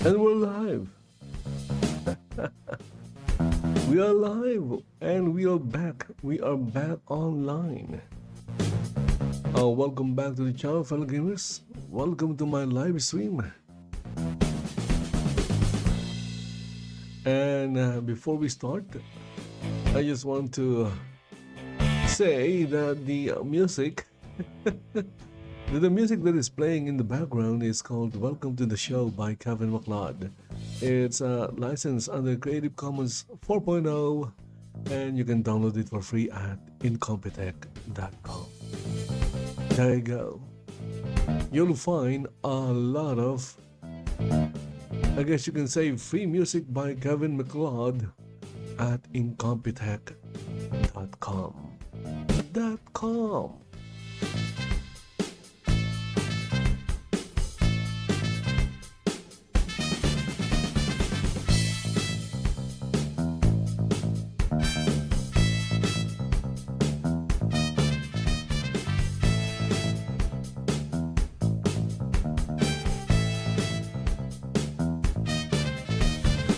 And we're live. We are live and we are back. We are back online. Welcome back to the channel, fellow gamers. Welcome to my live stream. And before we start, I just want to say that the music the music that is playing in the background is called Welcome to the Show by Kevin MacLeod. It's licensed under Creative Commons 4.0 and you can download it for free at incompetech.com. There you go. You'll find a lot of, I guess you can say, free music by Kevin MacLeod at incompetech.com. .com.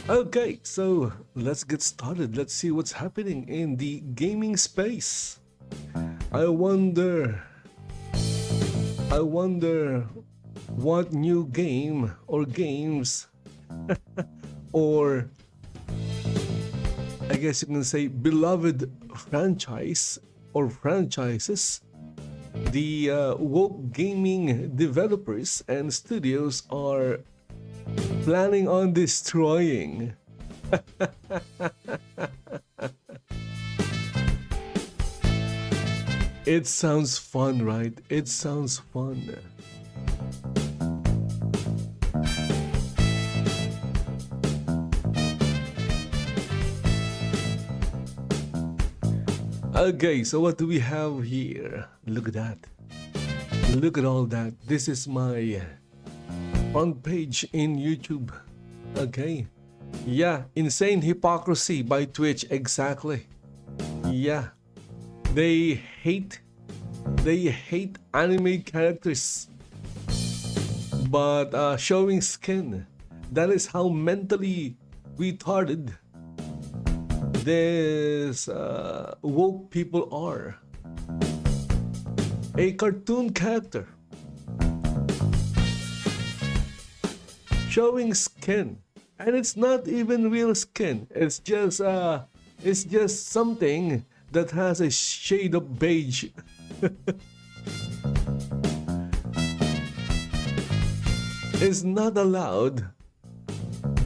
Okay, so let's get started. Let's see what's happening in the gaming space. I wonder what new game or games or I guess you can say beloved franchise or franchises the woke gaming developers and studios are planning on destroying. It sounds fun, right? It sounds fun. Okay, so what do we have here? Look at that. Look at all that. This is my front page in YouTube. Okay. Yeah, Insane Hypocrisy by Twitch. Exactly. Yeah. They hate anime characters, but showing skin. That is how mentally retarded these woke people are. A cartoon character showing skin, and it's not even real skin. It's just something that has a shade of beige. It's not allowed,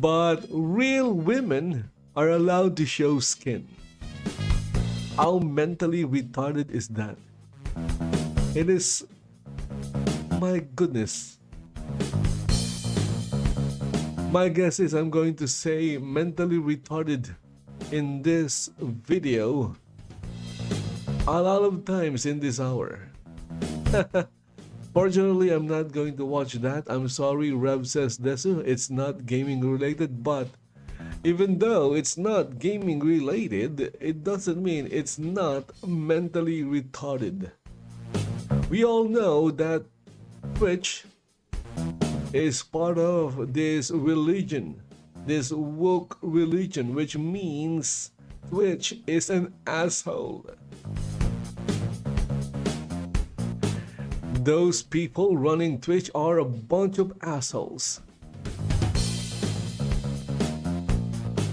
but real women are allowed to show skin. How mentally retarded is that? It is, my goodness. My guess is I'm going to say mentally retarded in this video a lot of times in this hour. Fortunately, I'm not going to watch that. I'm sorry, Rev says Desu. It's not gaming related, but even though it's not gaming related, it doesn't mean it's not mentally retarded. We all know that Twitch is part of this religion, this woke religion, which means Twitch is an asshole. Those people running Twitch are a bunch of assholes.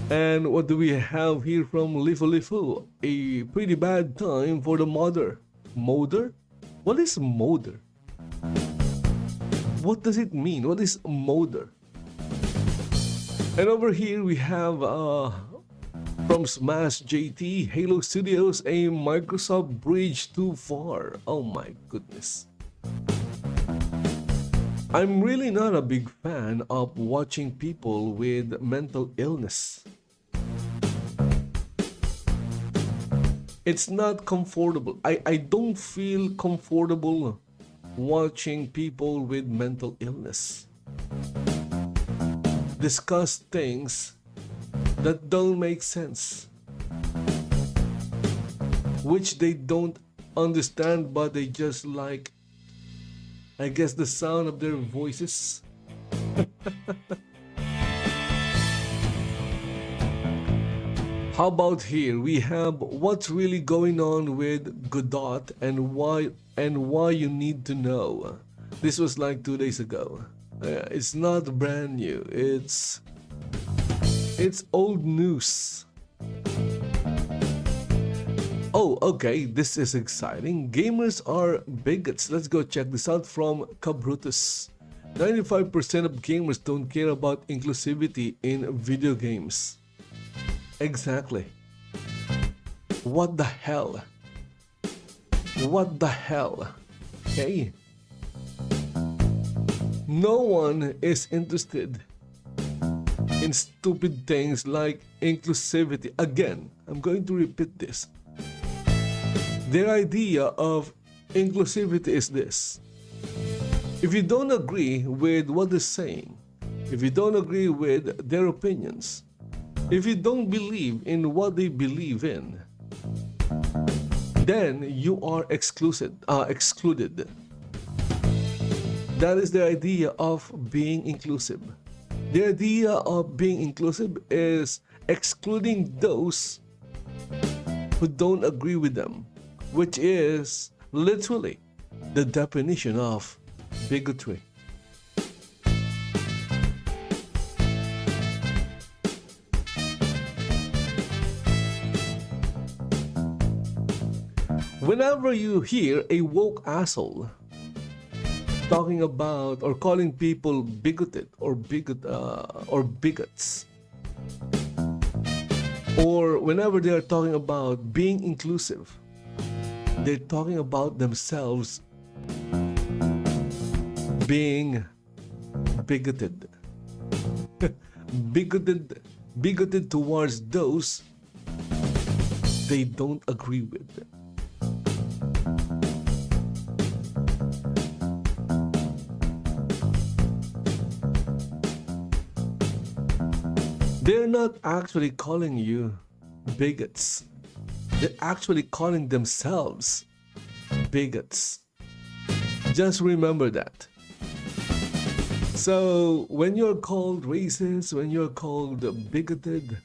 And what do we have here from Lifu? A pretty bad time for the modder. Modder? What is modder? What does it mean? What is modder? And over here we have from Smash JT, Halo Studios, a Microsoft bridge too far. Oh my goodness. I'm really not a big fan of watching people with mental illness. It's not comfortable. I don't feel comfortable watching people with mental illness discuss things that don't make sense, which they don't understand, but they just like, I guess, the sound of their voices. How about here? We have what's really going on with Godot and why you need to know. This was like 2 days ago. It's not brand new. It's old news. Oh, okay, this is exciting. Gamers are bigots. Let's go check this out from Cabrutus. 95% of gamers don't care about inclusivity in video games. Exactly. What the hell? What the hell? Okay. No one is interested in stupid things like inclusivity. Again, I'm going to repeat this. Their idea of inclusivity is this. If you don't agree with what they're saying, if you don't agree with their opinions, if you don't believe in what they believe in, then you are excluded. That is the idea of being inclusive. The idea of being inclusive is excluding those who don't agree with them, which is literally the definition of bigotry. Whenever you hear a woke asshole talking about or calling people bigoted or bigots, or whenever they are talking about being inclusive, they're talking about themselves being bigoted. bigoted towards those they don't agree with. They're not actually calling you bigots. They're actually calling themselves bigots. Just remember that. So when you're called racist, when you're called bigoted,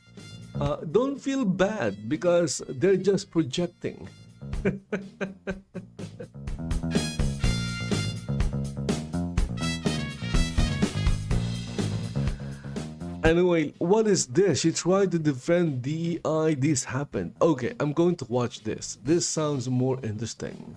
don't feel bad because they're just projecting. Anyway, what is this? She tried to defend DEI. This happened. Okay, I'm going to watch this. This sounds more interesting.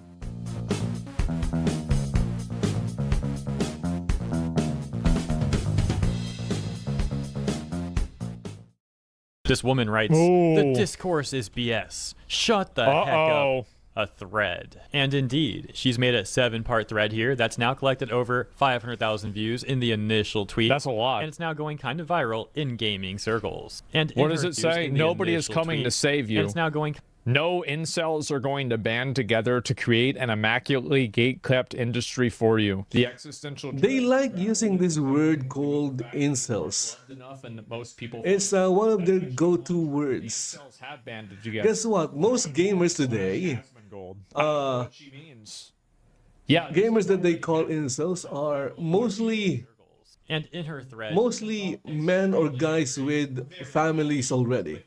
This woman writes, "The discourse is BS. Shut the heck up." A thread. And indeed, she's made a 7-part thread here that's now collected over 500,000 views in the initial tweet. That's a lot. And it's now going kind of viral in gaming circles. And what does it say? Nobody is coming to save you. And it's now going... No incels are going to band together to create an immaculately gate-kept industry for you. The existential... They like using this word called incels. It's one of their go-to words. Guess what? Most gamers today, gamers that they call incels are mostly... And in her thread, mostly men or guys with families already.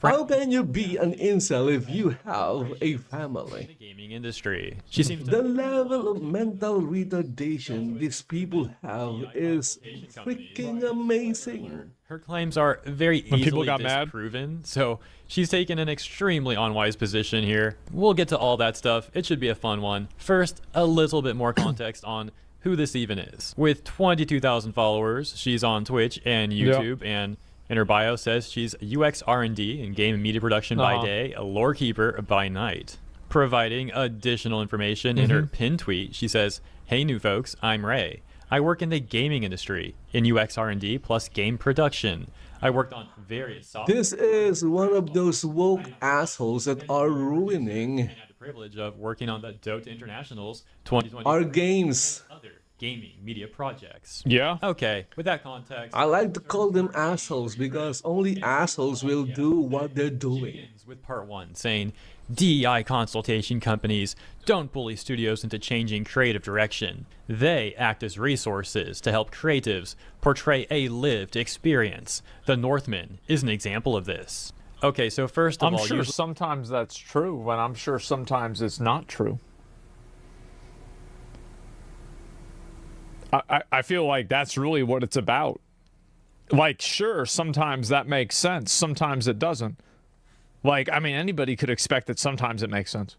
How can you be an incel if you have a family? In the gaming industry, she seems the level of mental retardation these people have is freaking amazing. Her claims are very easily disproven, so she's taken an extremely unwise position here. We'll get to all that stuff. It should be a fun one. First, a little bit more context on who this even is. With 22,000 followers, she's on Twitch and YouTube, and in her bio says she's UX R&D and game and media production by day, a lore keeper by night. Providing additional information in her pinned tweet, she says, "Hey new folks, I'm Ray. I work in the gaming industry in UX R&D plus game production. I worked on various software." This is one of those woke assholes that are ruining privilege of working on the Dota Internationals 2020 our games, other gaming media projects. Yeah. Okay, with that context, I like to call them assholes because only assholes will do what they're doing. With part 1 saying, DEI consultation companies don't bully studios into changing creative direction. They act as resources to help creatives portray a lived experience. The Northman is an example of this. Okay, so first of I'm all, sure sometimes that's true, but I'm sure sometimes it's not true. I feel like that's really what it's about. Like, sure, sometimes that makes sense. Sometimes it doesn't. Like, I mean, anybody could expect that sometimes it makes sense.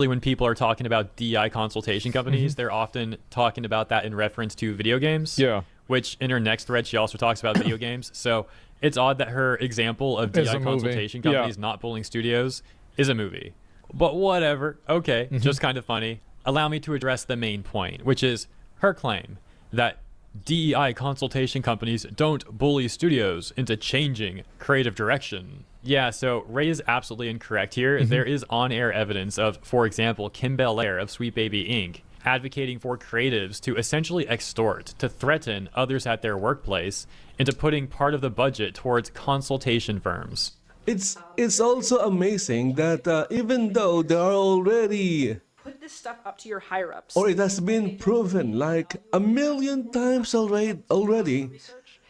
when people are talking about DI consultation companies, they're often talking about that in reference to video games. Yeah. Which in her next thread, she also talks about video games. So it's odd that her example of DI consultation companies not pulling studios is a movie. But whatever. Okay, just kind of funny. Allow me to address the main point, which is her claim that DEI consultation companies don't bully studios into changing creative direction. Yeah, so Ray is absolutely incorrect here. There is on-air evidence of, for example, Kim Belair of Sweet Baby Inc. advocating for creatives to essentially extort, to threaten others at their workplace into putting part of the budget towards consultation firms. It's also amazing that even though there are already put this stuff up to your higher ups, or it has been proven like 1,000,000 times already,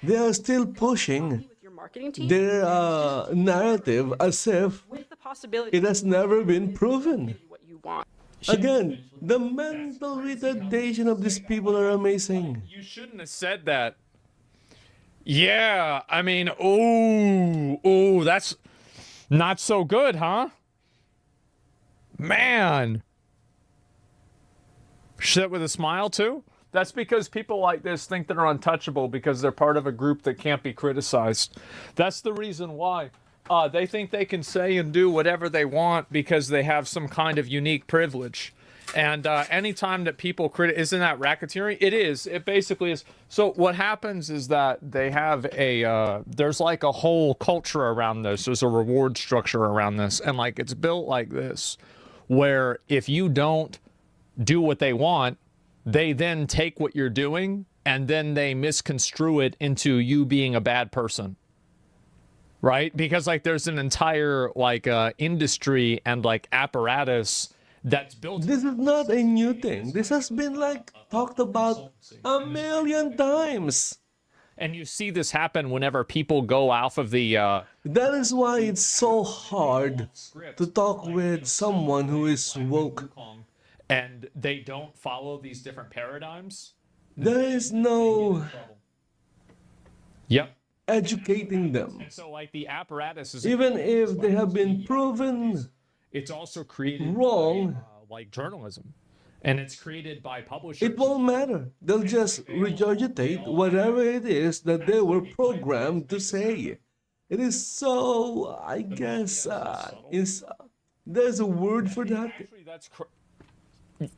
they are still pushing their narrative as if with the possibility it has never been proven. what you want. Again, the mental retardation of these people are amazing. You shouldn't have said that. Yeah, I mean, ooh, that's not so good, huh? Man. Shit with a smile, too? That's because people like this think they're untouchable because they're part of a group that can't be criticized. That's the reason why. They think they can say and do whatever they want because they have some kind of unique privilege. And anytime that people isn't that racketeering? It is. It basically is. So what happens is that they have there's like a whole culture around this. There's a reward structure around this. And like it's built like this, where if you don't do what they want, they then take what you're doing and then they misconstrue it into you being a bad person. Right? Because like there's an entire like industry and like apparatus that's built. This is not a new thing. This has been like talked about 1,000,000 times. And you see this happen whenever people go off of the That is why it's so hard to talk with someone who is woke. And they don't follow these different paradigms. There is no Yep. educating them. And so like the apparatus is Even if they have been proven it's also created wrong, by, like journalism. And it's created by publishers. it won't matter. They'll just regurgitate whatever it is that they were programmed to say. It is so, I guess, there's a word for that. Actually, that's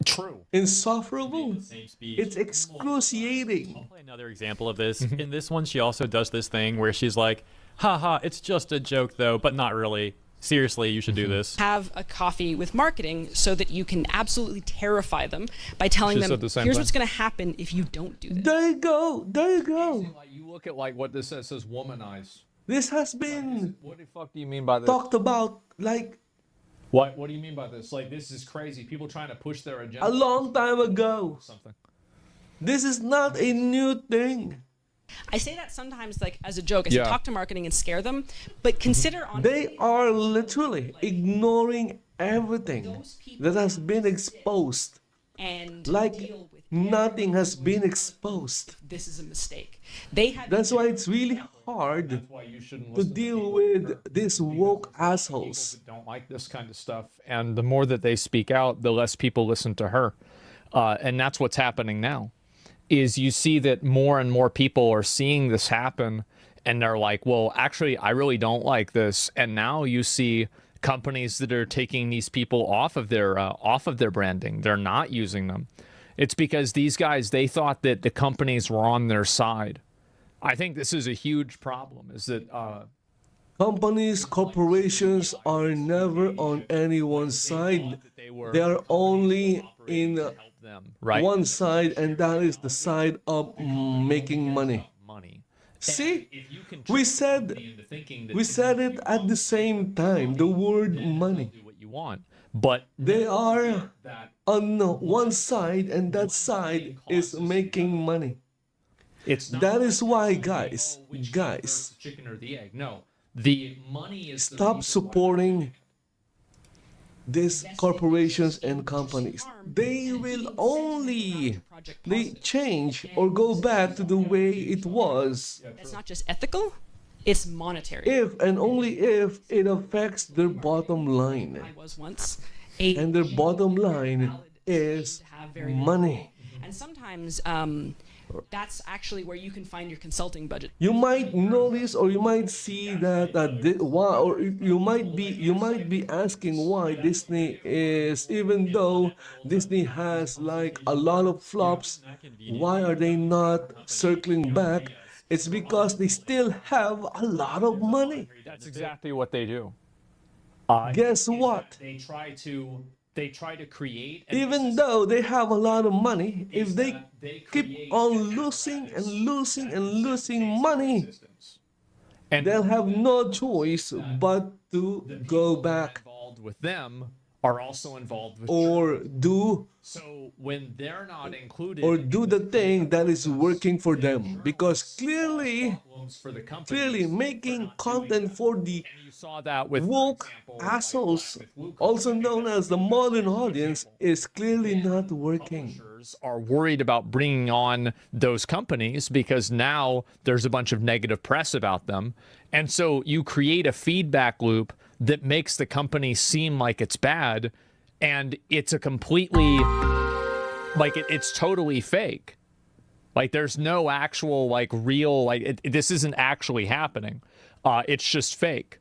true. Insufferable. It's excruciating. I'll play another example of this. In this one, she also does this thing where she's like, haha, it's just a joke though, but not really. Seriously, you should do this. Have a coffee with marketing so that you can absolutely terrify them by telling them, here's what's going to happen if you don't do this. There you go. There you go. Like, you look at like what this says womanize. This has been What the fuck do you mean by this? talked about like What do you mean by this? Like this is crazy. People trying to push their agenda. a long time ago. Something. This is not a new thing. I say that sometimes like as a joke. I say talk to marketing and scare them, but consider on They are literally ignoring everything that has been exposed. and Like deal with nothing has been exposed. this is a mistake. They have That's why it's really hard Why you shouldn't to listen deal with these woke assholes. don't like this kind of stuff. And the more that they speak out, the less people listen to her. And that's what's happening now. Is you see that more and more people are seeing this happen and they're like, well, actually, I really don't like this. And now you see companies that are taking these people off of their branding. They're not using them. It's because these guys, they thought that the companies were on their side. I think this is a huge problem, is that Companies, corporations are never on anyone's side. They are only in one side, and that is the side of making money. See, we said it at the same time, the word money. what you want, but They are on one side, and that side is making money. it's not That is why, guys, chicken or the egg. No, the money is stop supporting these corporations and companies. They will only change or go back to the way it was. That's not just ethical, it's monetary. If and only if it affects their bottom line. I was once And their bottom line is money. And sometimes that's actually where you can find your consulting budget. You might notice, or you might see that why, or you might be asking why Disney is, even though Disney has like a lot of flops, why are they not circling back? It's because they still have a lot of money. That's exactly what they do. Guess what? They try to create. Even though they have a lot of money, if they keep on losing and losing and losing money, And they'll have no choice but to go back involved with them are also involved with or do So when they're not included, or do the thing that is working for them, because clearly for the company, making content for the you saw that with woke assholes, also known as the modern audience, is clearly not working. are worried about bringing on those companies because now there's a bunch of negative press about them. And so you create a feedback loop that makes the company seem like it's bad, and it's a completely, like, it's totally fake. Like, there's no actual, like, real, like, this isn't actually happening. It's just fake.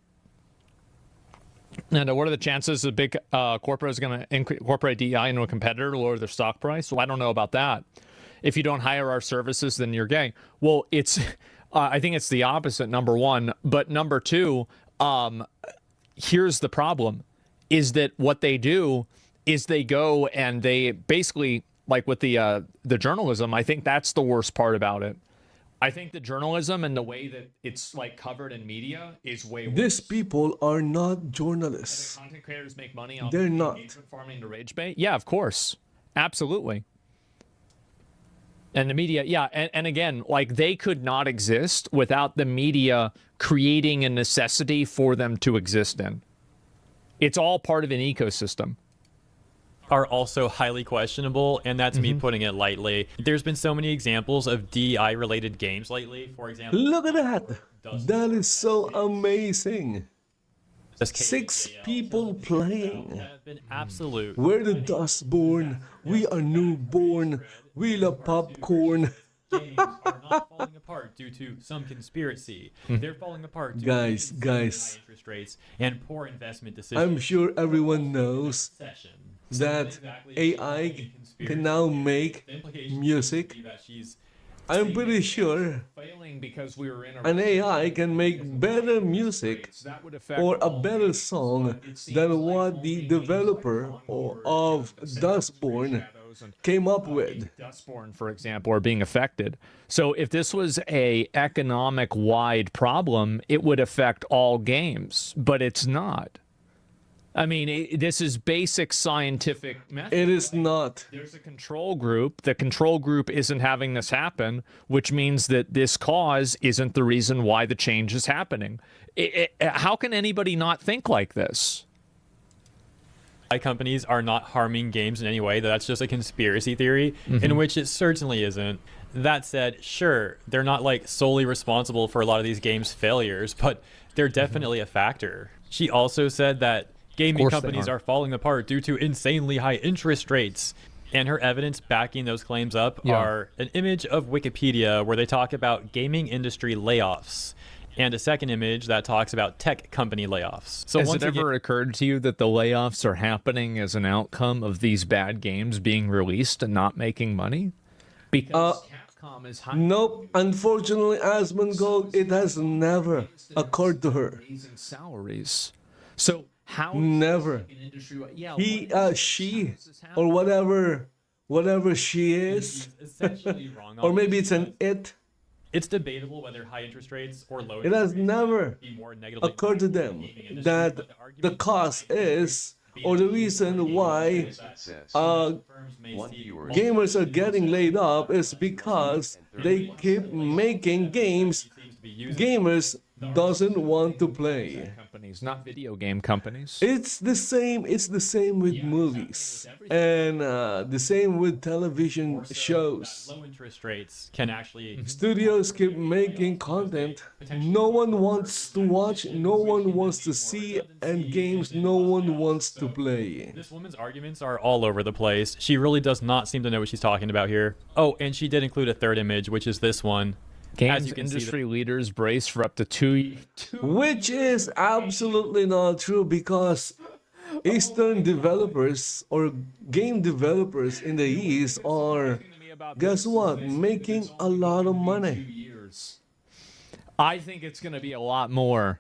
And what are the chances a big corporate is going to incorporate DEI into a competitor to lower their stock price? Well, I don't know about that. If you don't hire our services, then you're gay. Well, it's, I think it's the opposite, number one. But number two, here's the problem, is that what they do is they go and they basically, like with the journalism, I think that's the worst part about it. I think the journalism and the way that it's like covered in media is way worse. These people are not journalists. Content creators make money on They're not. farming to rage bait. Yeah, of course. Absolutely. And the media, yeah, and again, like, they could not exist without the media creating a necessity for them to exist in. It's all part of an ecosystem. Are also highly questionable, and that's me putting it lightly. There's been so many examples of DEI-related games lately. For example, Look at that. That is so amazing. 6 people playing. have been absolute. We're the dustborn. We are newborn. We love popcorn. Games are not falling apart due to some conspiracy. They're falling apart due Guys, to guys. high interest rates and poor investment decisions. I'm sure everyone knows that AI can now make music. I'm pretty sure Failing because we were in an AI can make better music that would affect or a better song than what the developer of Dustborn came up with. Dustborn, for example, are being affected. So if this was a economic wide problem, it would affect all games, but it's not. I mean, this is basic scientific method. It is not. There's a control group. The control group isn't having this happen, which means that this cause isn't the reason why the change is happening. How can anybody not think like this? Companies are not harming games in any way. That's just a conspiracy theory, in which it certainly isn't. That said, sure, they're not like solely responsible for a lot of these games' failures, but they're definitely a factor. She also said that gaming companies are falling apart due to insanely high interest rates. And her evidence backing those claims up are an image of Wikipedia where they talk about gaming industry layoffs, and a second image that talks about tech company layoffs. So has it ever occurred to you that the layoffs are happening as an outcome of these bad games being released and not making money? Because Capcom is high. Nope. Unfortunately, Asmongold, it has never occurred to her. Raising salaries. So how Never. He, she, or whatever she is, essentially wrong. or maybe it's an it. It's debatable whether high interest rates or low It has never be more negatively occurred to them that the cause is, or the reason why gamers are getting laid off is because they keep making games gamers doesn't want to play. Companies, not video game companies. It's the same. It's the same with movies, and the same with television shows. Low interest rates can actually Studios keep making content. No one wants to watch. No one wants to see, and games no one wants to play. This woman's arguments are all over the place. She really does not seem to know what she's talking about here. Oh, and she did include a third image, which is this one. Games industry leaders brace for up to two. Which is absolutely not true, because Eastern developers or game developers in the East are, guess what, making a lot of money. I think it's going to be a lot more.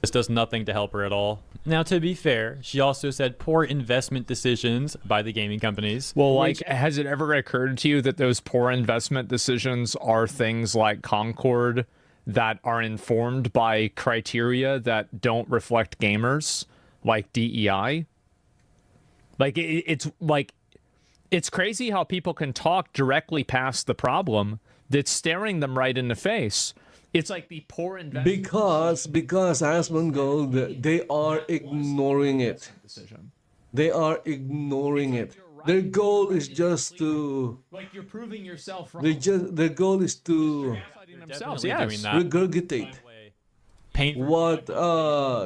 This does nothing to help her at all. Now, to be fair, she also said poor investment decisions by the gaming companies. Well, like, has it ever occurred to you that those poor investment decisions are things like Concord that are informed by criteria that don't reflect gamers, like DEI? Like, it's crazy how people can talk directly past the problem that's staring them right in the face. It's like the poor investment. Because Asmongold, they are ignoring it. They are ignoring it. Their goal is just to. Like you're proving yourself wrong. Their goal is to Themselves, regurgitate what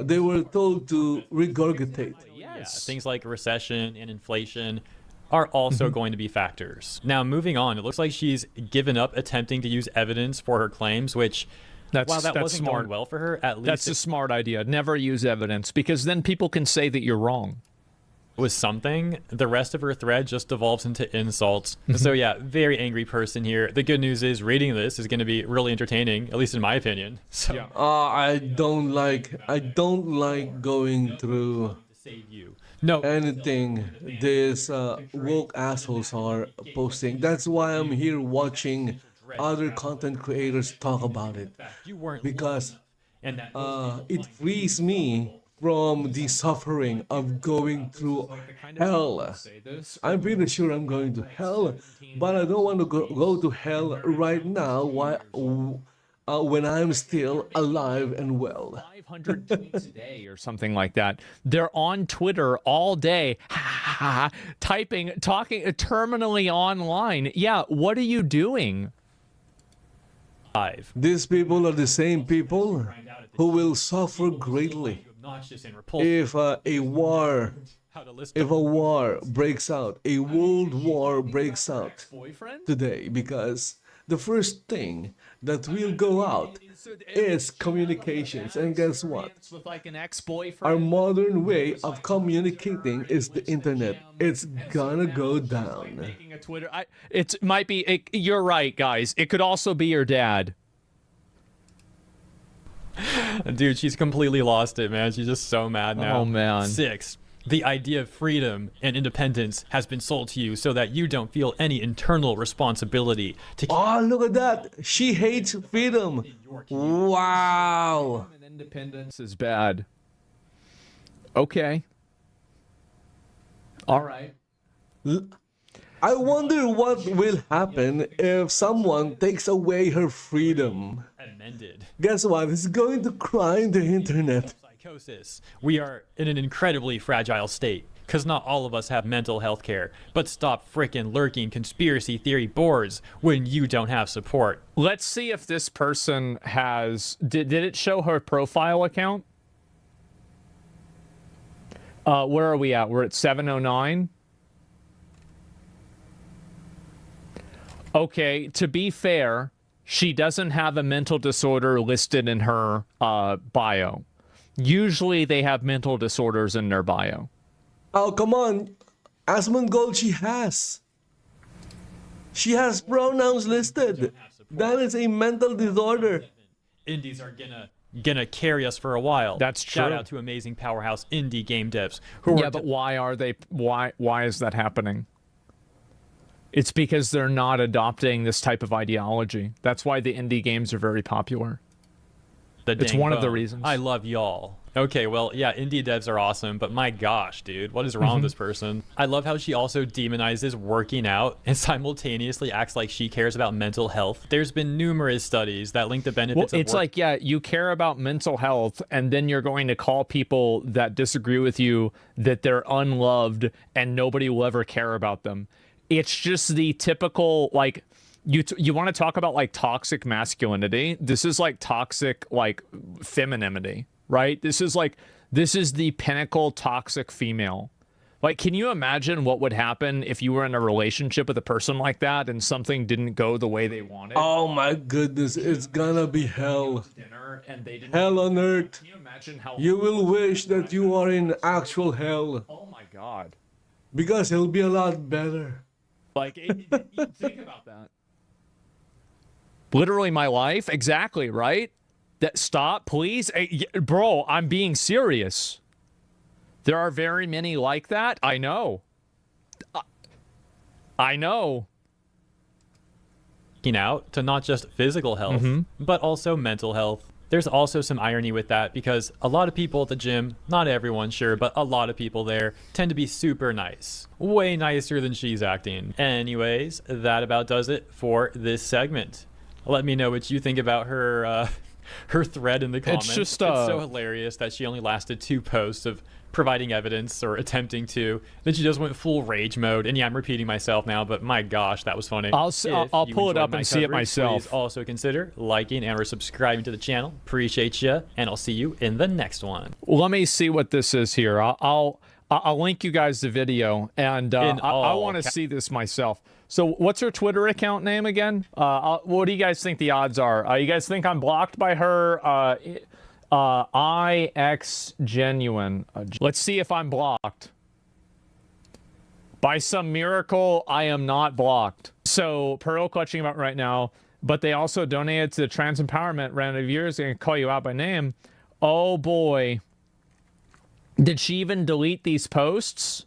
they were told to regurgitate. Yes. Things like recession and inflation are also going to be factors. Now, moving on, it looks like she's given up attempting to use evidence for her claims, which, while that wasn't smart. going well for her, at least that's a smart idea. Never use evidence, because then people can say that you're wrong. it was something. The rest of her thread just devolves into insults. So yeah, very angry person here. The good news is reading this is going to be really entertaining, at least in my opinion. So Yeah. I don't like going through save you. No. anything these woke assholes are posting. That's why I'm here watching other content creators talk about it, You weren't because and that it frees me from the suffering of going through hell. I'm pretty sure I'm going to hell, but I don't want to go to hell right now when I'm still alive and well. 500 tweets a day or something like that. They're on Twitter all day, typing, talking, terminally online. Yeah, what are you doing? live. These people are the same people who will suffer greatly Obnoxious and repulsive. if a war breaks out, a world war breaks out today, because the first thing that will go out is communications. And guess what? With like an ex-boyfriend. Our modern way of communicating is the internet. It's gonna go down. Making a Twitter. You're right, guys. It could also be your dad. Dude, she's completely lost it, man. She's just so mad now. Oh, man. 6. The idea of freedom and independence has been sold to you so that you don't feel any internal responsibility to keep Oh, look at that. She hates freedom. Wow. Independence is bad. Okay. All right. I wonder what will happen if someone takes away her freedom. amended. Guess what? It's going to cry in the internet. Psychosis. We are in an incredibly fragile state, because not all of us have mental health care. But stop frickin' lurking conspiracy theory boards when you don't have support. Let's see if this person has... Did it show her profile account? Where are we at? We're at 709. Okay, to be fair, she doesn't have a mental disorder listed in her bio. Usually they have mental disorders in their bio. Oh, come on. Asmongold, she has. She has pronouns listed. That is a mental disorder. Indies are gonna carry us for a while. That's Shout true. out to amazing powerhouse indie game devs who Yeah, are but why are they... Why is that happening? It's because they're not adopting this type of ideology. That's why the indie games are very popular. the it's dang one of the bone. reasons. I love y'all. Okay, well, yeah, indie devs are awesome, but my gosh, dude, what is wrong with this person? I love how she also demonizes working out and simultaneously acts like she cares about mental health. There's been numerous studies that link the benefits of it's like, yeah, you care about mental health, and then you're going to call people that disagree with you that they're unloved and nobody will ever care about them. It's just the typical, like, you want to talk about like toxic masculinity. This is like toxic like femininity, right? This is the pinnacle toxic female. Like, can you imagine what would happen if you were in a relationship with a person like that and something didn't go the way they wanted? Oh my goodness, it's gonna be hell. Hell on earth. Can you imagine how You will wish that you are in actual hell. Oh my God. Because it'll be a lot better. Like, think about that. Literally my life, exactly, right? That stop, please, hey, bro. I'm being serious. There are very many like that. I know. I know. Out to not just physical health, but also mental health. There's also some irony with that because a lot of people at the gym, not everyone, sure, but a lot of people there tend to be super nice. Way nicer than she's acting. Anyways, that about does it for this segment. Let me know what you think about her her thread in the comments. It's so hilarious that she only lasted 2 posts of providing evidence or attempting to. Then she just went full rage mode. And yeah, I'm repeating myself now, but my gosh, that was funny. I'll pull it up and see it myself. Please also consider liking and or subscribing to the channel. Appreciate you, and I'll see you in the next one. Let me see what this is here. I'll link you guys the video, and I want to see this myself. So what's her Twitter account name again? What do you guys think the odds are? You guys think I'm blocked by her? IX Genuine. Let's see if I'm blocked. By some miracle, I am not blocked. So Pearl clutching about right now, but they also donated to the Trans Empowerment round of years. They can call you out by name. Oh boy. Did she even delete these posts?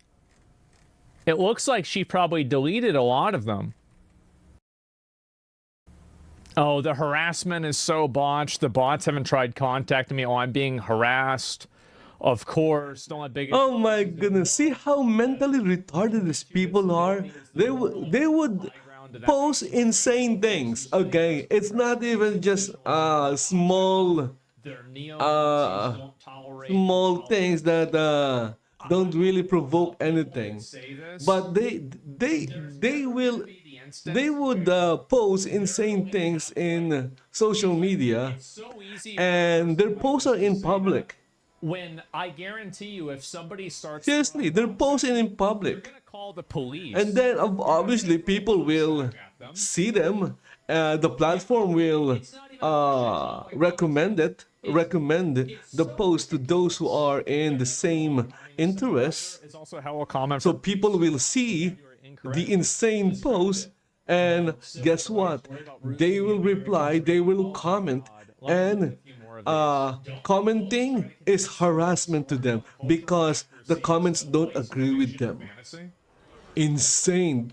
It looks like she probably deleted a lot of them. Oh, the harassment is so botched. The bots haven't tried contacting me. Oh, I'm being harassed. Of course. Don't let big... Oh my goodness. See how mentally retarded these people are? They would post insane things. Okay, it's not even just small things that don't really provoke anything, but they would post insane things in social media, and their posts are in public. When I guarantee you, if somebody starts... Seriously, they're posting in public. We're gonna call the police. And then obviously people will see them. The platform will recommend the post to those who are in the same interests. It's also how a comment. So people will see the insane post, and guess what? They will reply, they will comment, and commenting is harassment to them because the comments don't agree with them. Insane.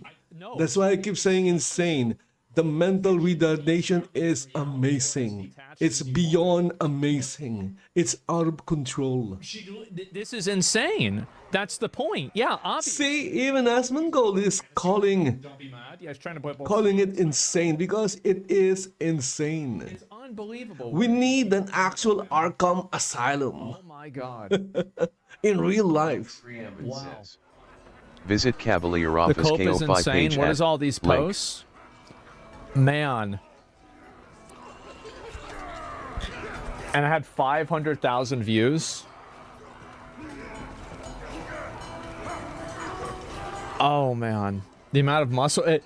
That's why I keep saying insane. The mental retardation is amazing. It's beyond amazing. It's out of control. This is insane. That's the point. Yeah, obviously. See, even Asmongold is calling it insane because it is insane. It's unbelievable. We need an actual Arkham Asylum. Oh my God. In real life. Wow. Visit Cavalier Office The cope is KO5 insane. page What is all these posts? Man. And I had 500,000 views. Oh man, the amount of muscle.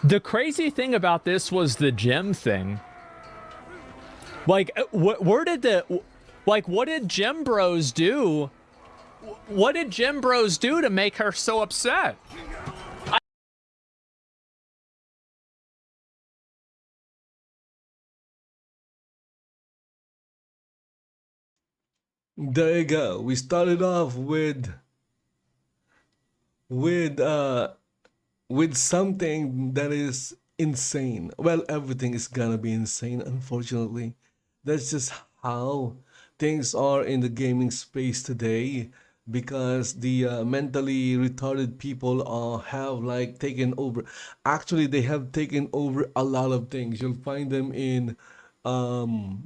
The crazy thing about this was the gym thing. Like, what did Gym Bros do? What did Gym Bros do to make her so upset? There you go. We started off with something that is insane. Well, everything is gonna be insane, unfortunately. That's just how things are in the gaming space today, because the mentally retarded people have like taken over. Actually, they have taken over a lot of things. You'll find them in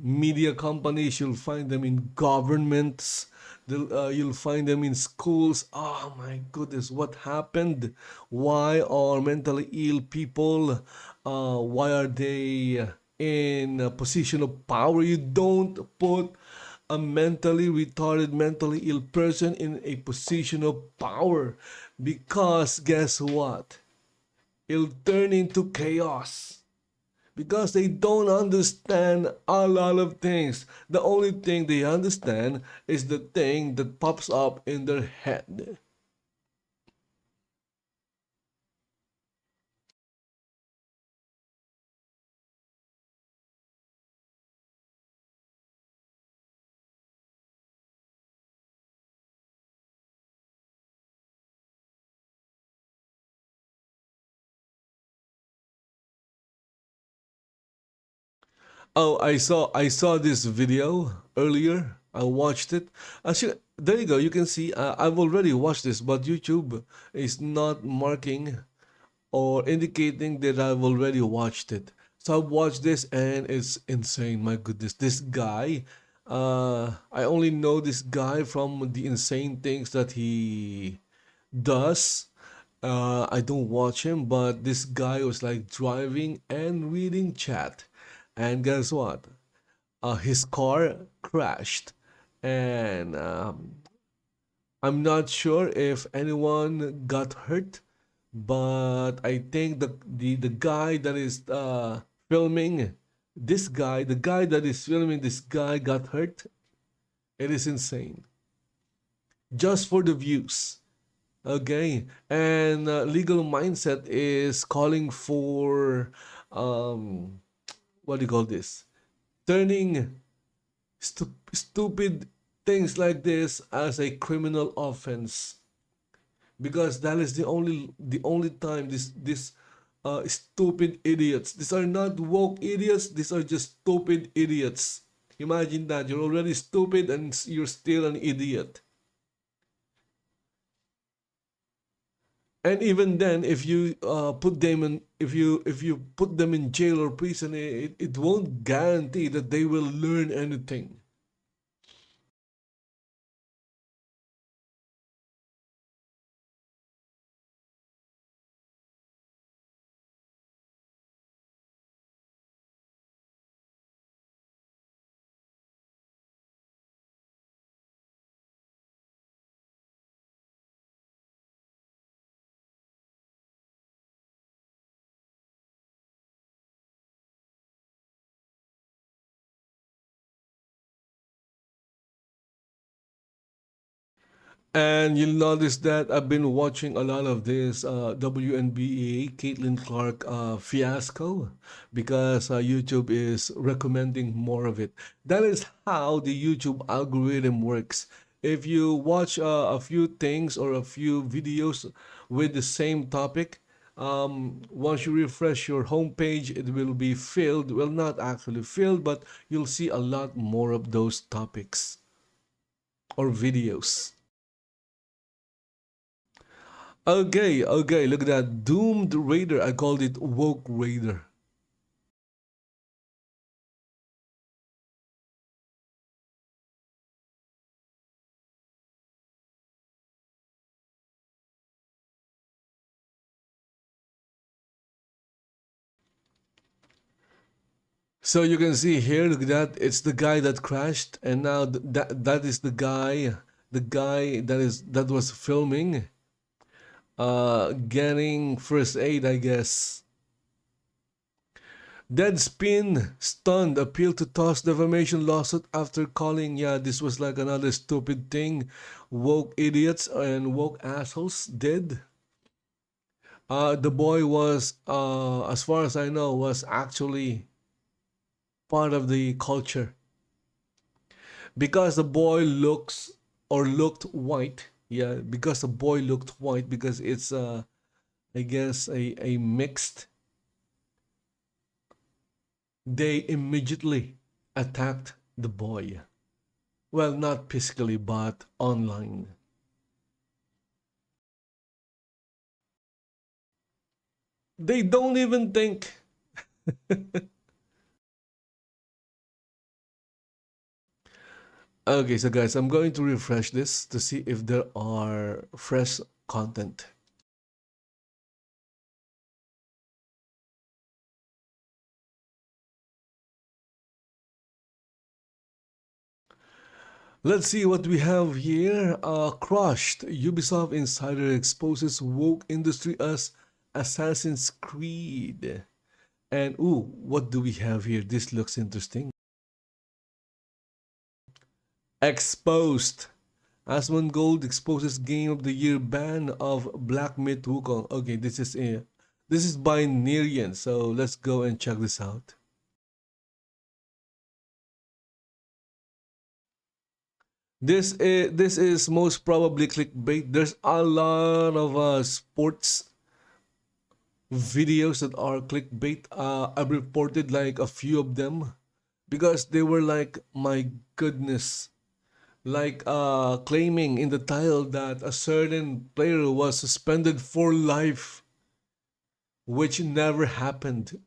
media companies, you'll find them in governments, you'll find them in schools. Oh my goodness, what happened? Why are mentally ill people, why are they in a position of power? You don't put a mentally retarded, mentally ill person in a position of power, because guess what? It'll turn into chaos, because they don't understand a lot of things. The only thing they understand is the thing that pops up in their head. Oh, I saw this video earlier. I watched it. Actually, there you go. You can see I've already watched this, but YouTube is not marking or indicating that I've already watched it. So I've watched this and it's insane. My goodness, this guy. I only know this guy from the insane things that he does. I don't watch him, but this guy was like driving and reading chat, and guess what? His car crashed, and I'm not sure if anyone got hurt, but I think the guy that is filming this guy, the guy that is filming this guy got hurt. It is insane. Just for the views. Okay, and legal mindset is calling for what do you call this? Turning stupid things like this as a criminal offense, because that is the only time this stupid idiots. These are not woke idiots. These are just stupid idiots. Imagine that you're already stupid and you're still an idiot. And even then, if you put them in, if you put them in jail or prison, it won't guarantee that they will learn anything. And you'll notice that I've been watching a lot of this WNBA Caitlin Clark fiasco, because YouTube is recommending more of it. That is how the YouTube algorithm works. If you watch a few things or a few videos with the same topic, once you refresh your homepage, it will be filled. Well, not actually filled, but you'll see a lot more of those topics or videos. Okay, okay, look at that. Doomed Raider. I called it Woke Raider. So you can see here, look at that. It's the guy that crashed, and now that is the guy that was filming, getting first aid, I guess. Deadspin stunned appeal to toss defamation lawsuit after calling, yeah, this was like another stupid thing woke idiots and woke assholes did. The boy was, as far as I know, was actually part of the culture, because the boy looks or looked white. Yeah, because the boy looked white, because it's I guess a mixed. They immediately attacked the boy. Well, not physically, but online. They don't even think. Okay, so guys, I'm going to refresh this to see if there are fresh content. Let's see what we have here. Crushed. Ubisoft insider exposes woke industry as Assassin's Creed. And ooh, what do we have here? This looks interesting. Exposed. Asmongold exposes Game of the Year ban of Black Myth Wukong. Okay, this is by Nerian. So let's go and check this out. This is most probably clickbait. There's a lot of sports videos that are clickbait. I've reported like a few of them because they were like, my goodness, like claiming in the title that a certain player was suspended for life, which never happened.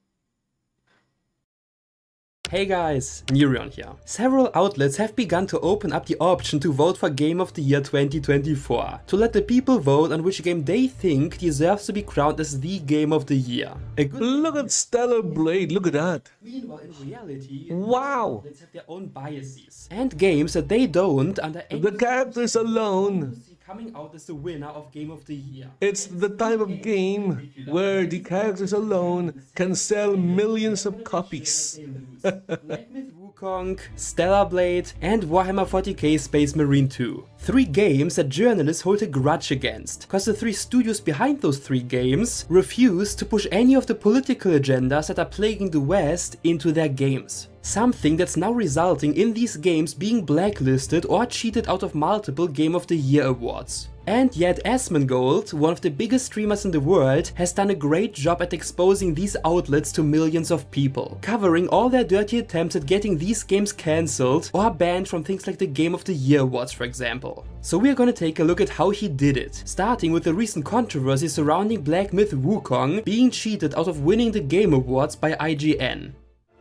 Hey guys, Nerion here. Several outlets have begun to open up the option to vote for Game of the Year 2024, to let the people vote on which game they think deserves to be crowned as the Game of the Year. Look at Stellar Blade, look at that. Meanwhile, in reality, wow, outlets have their own biases, and games that they don't, under any the characters alone, coming out as the winner of Game of the Year. It's the type of game where the characters alone can sell millions of copies. Black Myth Wukong, Stellar Blade, and Warhammer 40k Space Marine 2. 3 games that journalists hold a grudge against, cause the 3 studios behind those 3 games refuse to push any of the political agendas that are plaguing the West into their games. Something that's now resulting in these games being blacklisted or cheated out of multiple Game of the Year awards. And yet Asmongold, one of the biggest streamers in the world, has done a great job at exposing these outlets to millions of people, covering all their dirty attempts at getting these games cancelled or banned from things like the Game of the Year awards, for example. So we're gonna take a look at how he did it, starting with the recent controversy surrounding Black Myth Wukong being cheated out of winning the Game Awards by IGN.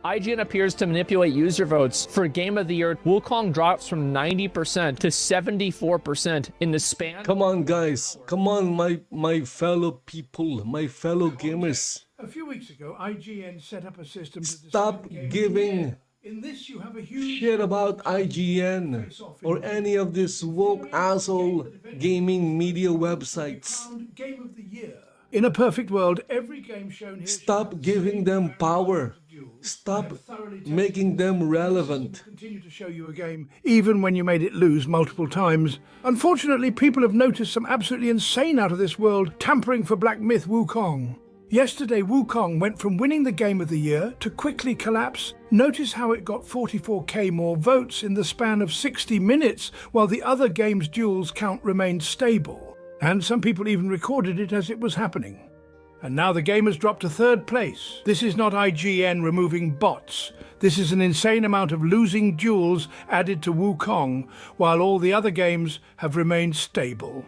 IGN appears to manipulate user votes. For Game of the Year, Wukong drops from 90% to 74% in the span. Come on, guys. Come on, my fellow people, my fellow gamers. A few weeks ago, IGN set up a system to stop giving in this, you have a huge shit about IGN or any of these woke asshole gaming media websites. Game of the Year. In a perfect world, every game shown here. Stop giving them power. Stop making them relevant. Continue to show you a game, even when you made it lose multiple times. Unfortunately, people have noticed some absolutely insane out of this world tampering for Black Myth Wukong. Yesterday, Wukong went from winning the Game of the Year to quickly collapse. Notice how it got 44k more votes in the span of 60 minutes, while the other game's duels count remained stable. And some people even recorded it as it was happening. And now the game has dropped to 3rd place. This is not IGN removing bots. This is an insane amount of losing duels added to Wukong, while all the other games have remained stable.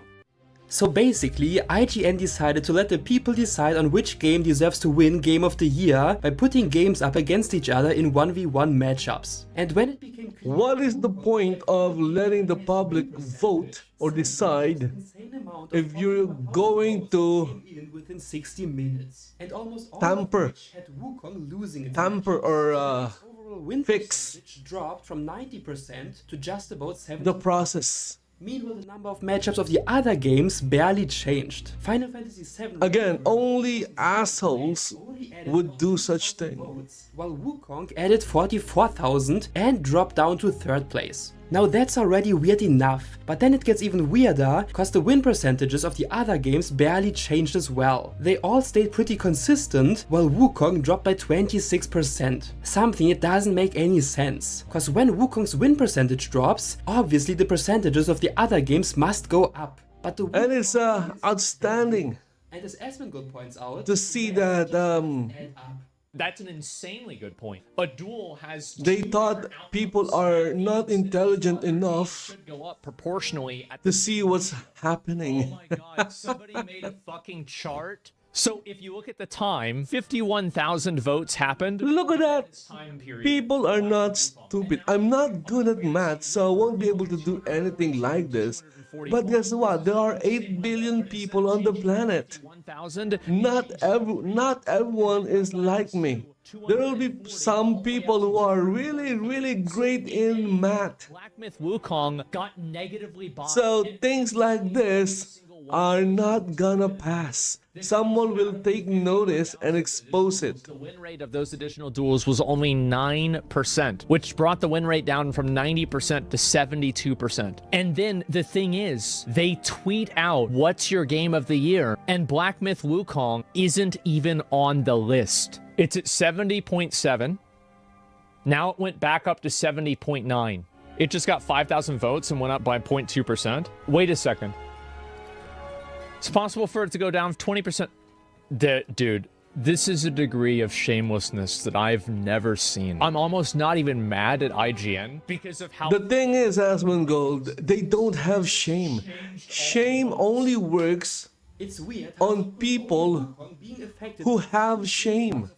So basically, IGN decided to let the people decide on which game deserves to win Game of the Year by putting games up against each other in 1v1 matchups. And when it became clear, what is the point of letting the public vote or decide if you're going to within 60 minutes and almost all tamper had Wukong losing or fix which dropped from 90% to just about 70%. the process? Meanwhile, the number of matchups of the other games barely changed. Final Fantasy VII... Again, only assholes would do such thing. While Wukong added 44,000 and dropped down to 3rd place. Now that's already weird enough, but then it gets even weirder cause the win percentages of the other games barely changed as well. They all stayed pretty consistent while Wukong dropped by 26%. Something that doesn't make any sense, cause when Wukong's win percentage drops, obviously the percentages of the other games must go up. But the and it's outstanding and as Asmongold points out, to see that That's an insanely good point. A duel has... They thought people are not intelligent enough should go up proportionally to see what's happening. Oh my god, somebody made a fucking chart. So if you look at the time, 51,000 votes happened. Look at that. Time period. People are not stupid. I'm not good at math, so I won't be able to do anything like this. But guess what? There are 8 billion people on the planet. 1,000. Not everyone is like me. There will be some people who are really, really great in math. Black Myth Wukong got negatively biased. So things like this are not gonna pass. Someone will take notice and expose it. The win rate of those additional duels was only 9%, which brought the win rate down from 90% to 72%. And then the thing is, they tweet out, what's your game of the year? And Black Myth Wukong isn't even on the list. It's at 70.7. Now it went back up to 70.9. It just got 5,000 votes and went up by 0.2%. Wait a second. It's possible for it to go down 20%. Dude, this is a degree of shamelessness that I've never seen. I'm almost not even mad at IGN because of how... The thing is, Asmongold, they don't have shame. Shame only works It's weird on people who have shame.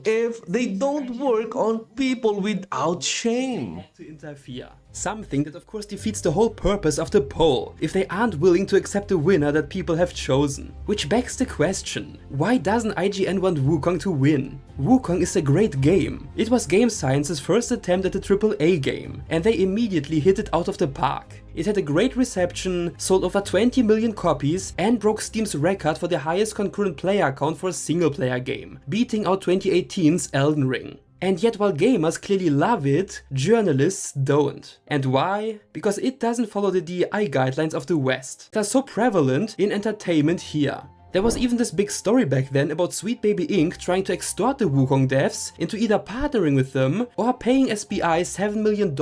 If they don't work on people without shame. To interfere. Something that of course defeats the whole purpose of the poll, if they aren't willing to accept the winner that people have chosen. Which begs the question, why doesn't IGN want Wukong to win? Wukong is a great game. It was Game Science's first attempt at a AAA game, and they immediately hit it out of the park. It had a great reception, sold over 20 million copies, and broke Steam's record for the highest concurrent player count for a single player game, beating out 2018's Elden Ring. And yet while gamers clearly love it, journalists don't. And why? Because it doesn't follow the DEI guidelines of the West. They're so prevalent in entertainment here. There was even this big story back then about Sweet Baby Inc. trying to extort the Wukong devs into either partnering with them or paying SBI $7 million.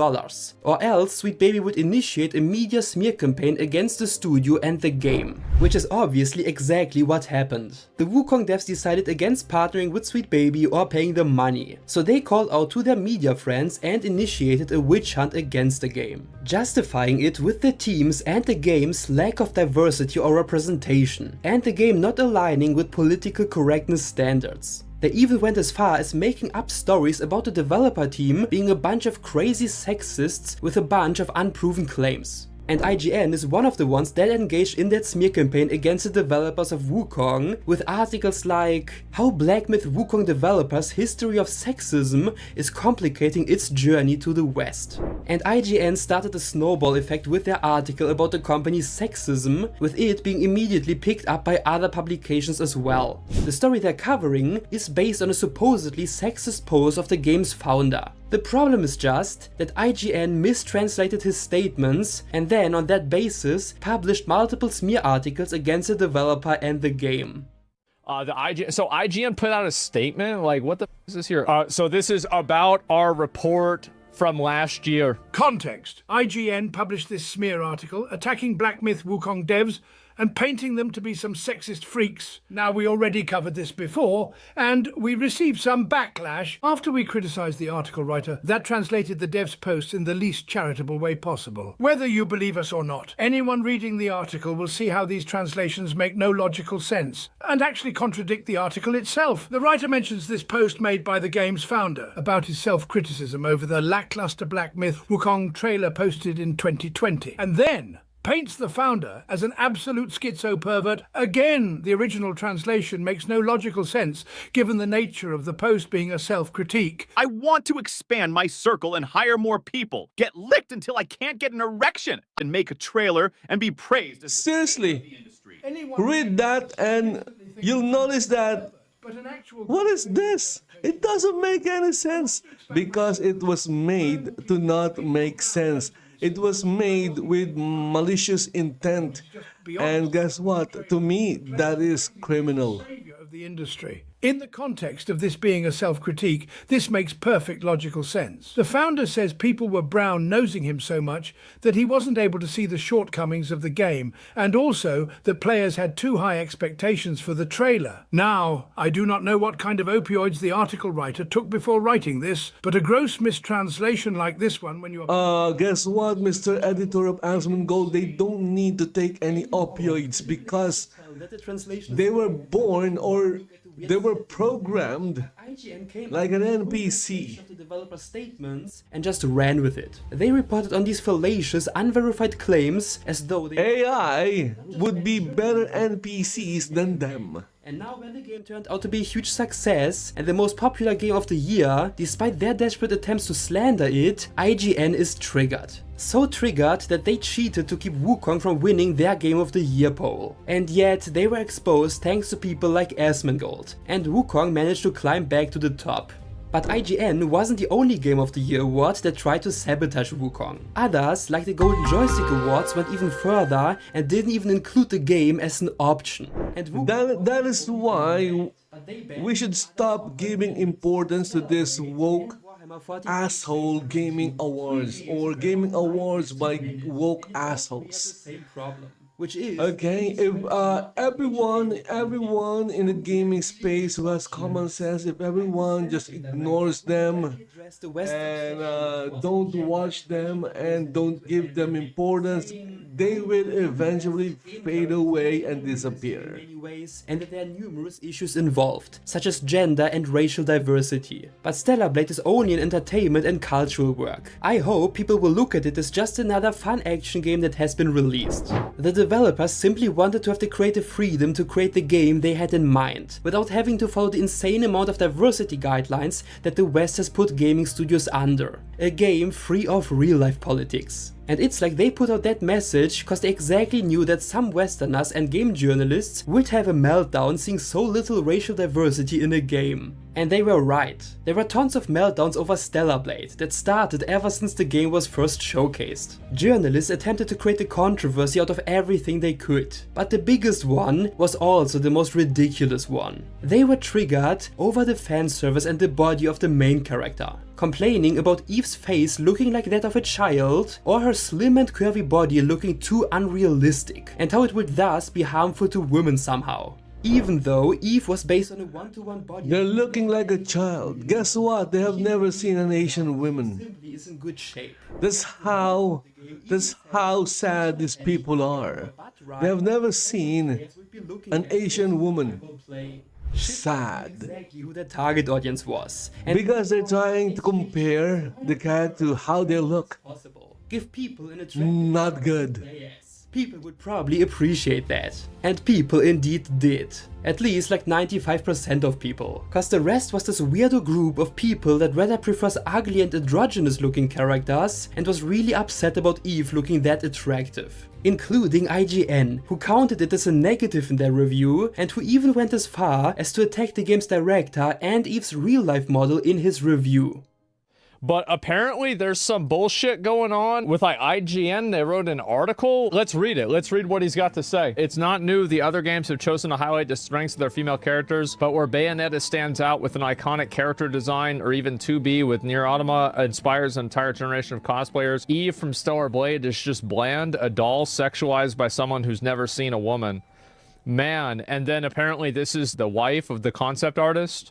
Or else Sweet Baby would initiate a media smear campaign against the studio and the game. Which is obviously exactly what happened. The Wukong devs decided against partnering with Sweet Baby or paying them money. So they called out to their media friends and initiated a witch hunt against the game. Justifying it with the team's and the game's lack of diversity or representation. And the game not aligning with political correctness standards. They even went as far as making up stories about the developer team being a bunch of crazy sexists with a bunch of unproven claims. And IGN is one of the ones that engaged in that smear campaign against the developers of Wukong with articles like how Black Myth Wukong developers' history of sexism is complicating its journey to the West. And IGN started a snowball effect with their article about the company's sexism, with it being immediately picked up by other publications as well. The story they're covering is based on a supposedly sexist post of the game's founder. The problem is just that IGN mistranslated his statements and then on that basis published multiple smear articles against the developer and the game. So IGN put out a statement, like what the f is this here? So this is about our report from last year. Context. IGN published this smear article attacking Black Myth Wukong devs and painting them to be some sexist freaks. Now, we already covered this before, and we received some backlash after we criticised the article writer that translated the devs' posts in the least charitable way possible. Whether you believe us or not, anyone reading the article will see how these translations make no logical sense, and actually contradict the article itself. The writer mentions this post made by the game's founder about his self-criticism over the lackluster Black Myth Wukong trailer posted in 2020, and then paints the founder as an absolute schizo pervert. Again, the original translation makes no logical sense given the nature of the post being a self-critique. I want to expand my circle and hire more people, get licked until I can't get an erection, and make a trailer and be praised as seriously, read that and you'll notice that what is this? It doesn't make any sense because it was made to not make sense. It was made with malicious intent. And guess what? To me, that is criminal. the industry. In the context of this being a self-critique, this makes perfect logical sense. The founder says people were brown-nosing him so much that he wasn't able to see the shortcomings of the game, and also that players had too high expectations for the trailer. Now, I do not know what kind of opioids the article writer took before writing this, but a gross mistranslation like this one when you are... Guess what, Mr. Editor of Asmongold? They don't need to take any opioids because they were born or they were programmed like an NPC. The developer statements and just ran with it. They reported on these fallacious, unverified claims as though they... AI would be better NPCs than them. And now when the game turned out to be a huge success and the most popular game of the year, despite their desperate attempts to slander it, IGN is triggered. So triggered that they cheated to keep Wukong from winning their Game of the Year poll. And yet they were exposed thanks to people like Asmongold, and Wukong managed to climb back to the top. But IGN wasn't the only Game of the Year award that tried to sabotage Wukong. Others, like the Golden Joystick Awards, went even further and didn't even include the game as an option. And that is why we should stop giving importance to this woke asshole gaming awards or gaming awards by woke assholes. Which is... Okay, if everyone in the gaming space who has common sense, if everyone just ignores them and don't watch them and don't give them importance, they will eventually fade away and disappear. And that there are numerous issues involved, such as gender and racial diversity. But Stellar Blade is only an entertainment and cultural work. I hope people will look at it as just another fun action game that has been released. The developers simply wanted to have the creative freedom to create the game they had in mind, without having to follow the insane amount of diversity guidelines that the West has put gaming studios under. A game free of real-life politics. And it's like they put out that message cause they exactly knew that some Westerners and game journalists would have a meltdown seeing so little racial diversity in a game. And they were right. There were tons of meltdowns over Stellar Blade that started ever since the game was first showcased. Journalists attempted to create a controversy out of everything they could, but the biggest one was also the most ridiculous one. They were triggered over the fan service and the body of the main character, complaining about Eve's face looking like that of a child or her slim and curvy body looking too unrealistic, and how it would thus be harmful to women somehow. Even though Eve was based on a one-to-one body. They're looking like a child. Guess what? They have never seen an Asian woman. Simply is in good shape. That's how sad these people are. They have never seen an Asian woman. Sad. Exactly who the target audience was. And because they're trying to compare the character to how they look. Give people an not good. People would probably appreciate that. And people indeed did. At least like 95% of people. Cause the rest was this weirdo group of people that rather prefers ugly and androgynous looking characters and was really upset about Eve looking that attractive. Including IGN, who counted it as a negative in their review and who even went as far as to attack the game's director and Eve's real life model in his review. But apparently there's some bullshit going on with like IGN. They wrote an article. Let's read it. Let's read what he's got to say. It's not new. The other games have chosen to highlight the strengths of their female characters, but where Bayonetta stands out with an iconic character design, or even 2B with Nier Automata inspires an entire generation of cosplayers, Eve from Stellar Blade is just bland, a doll sexualized by someone who's never seen a woman. Man, and then apparently this is the wife of the concept artist.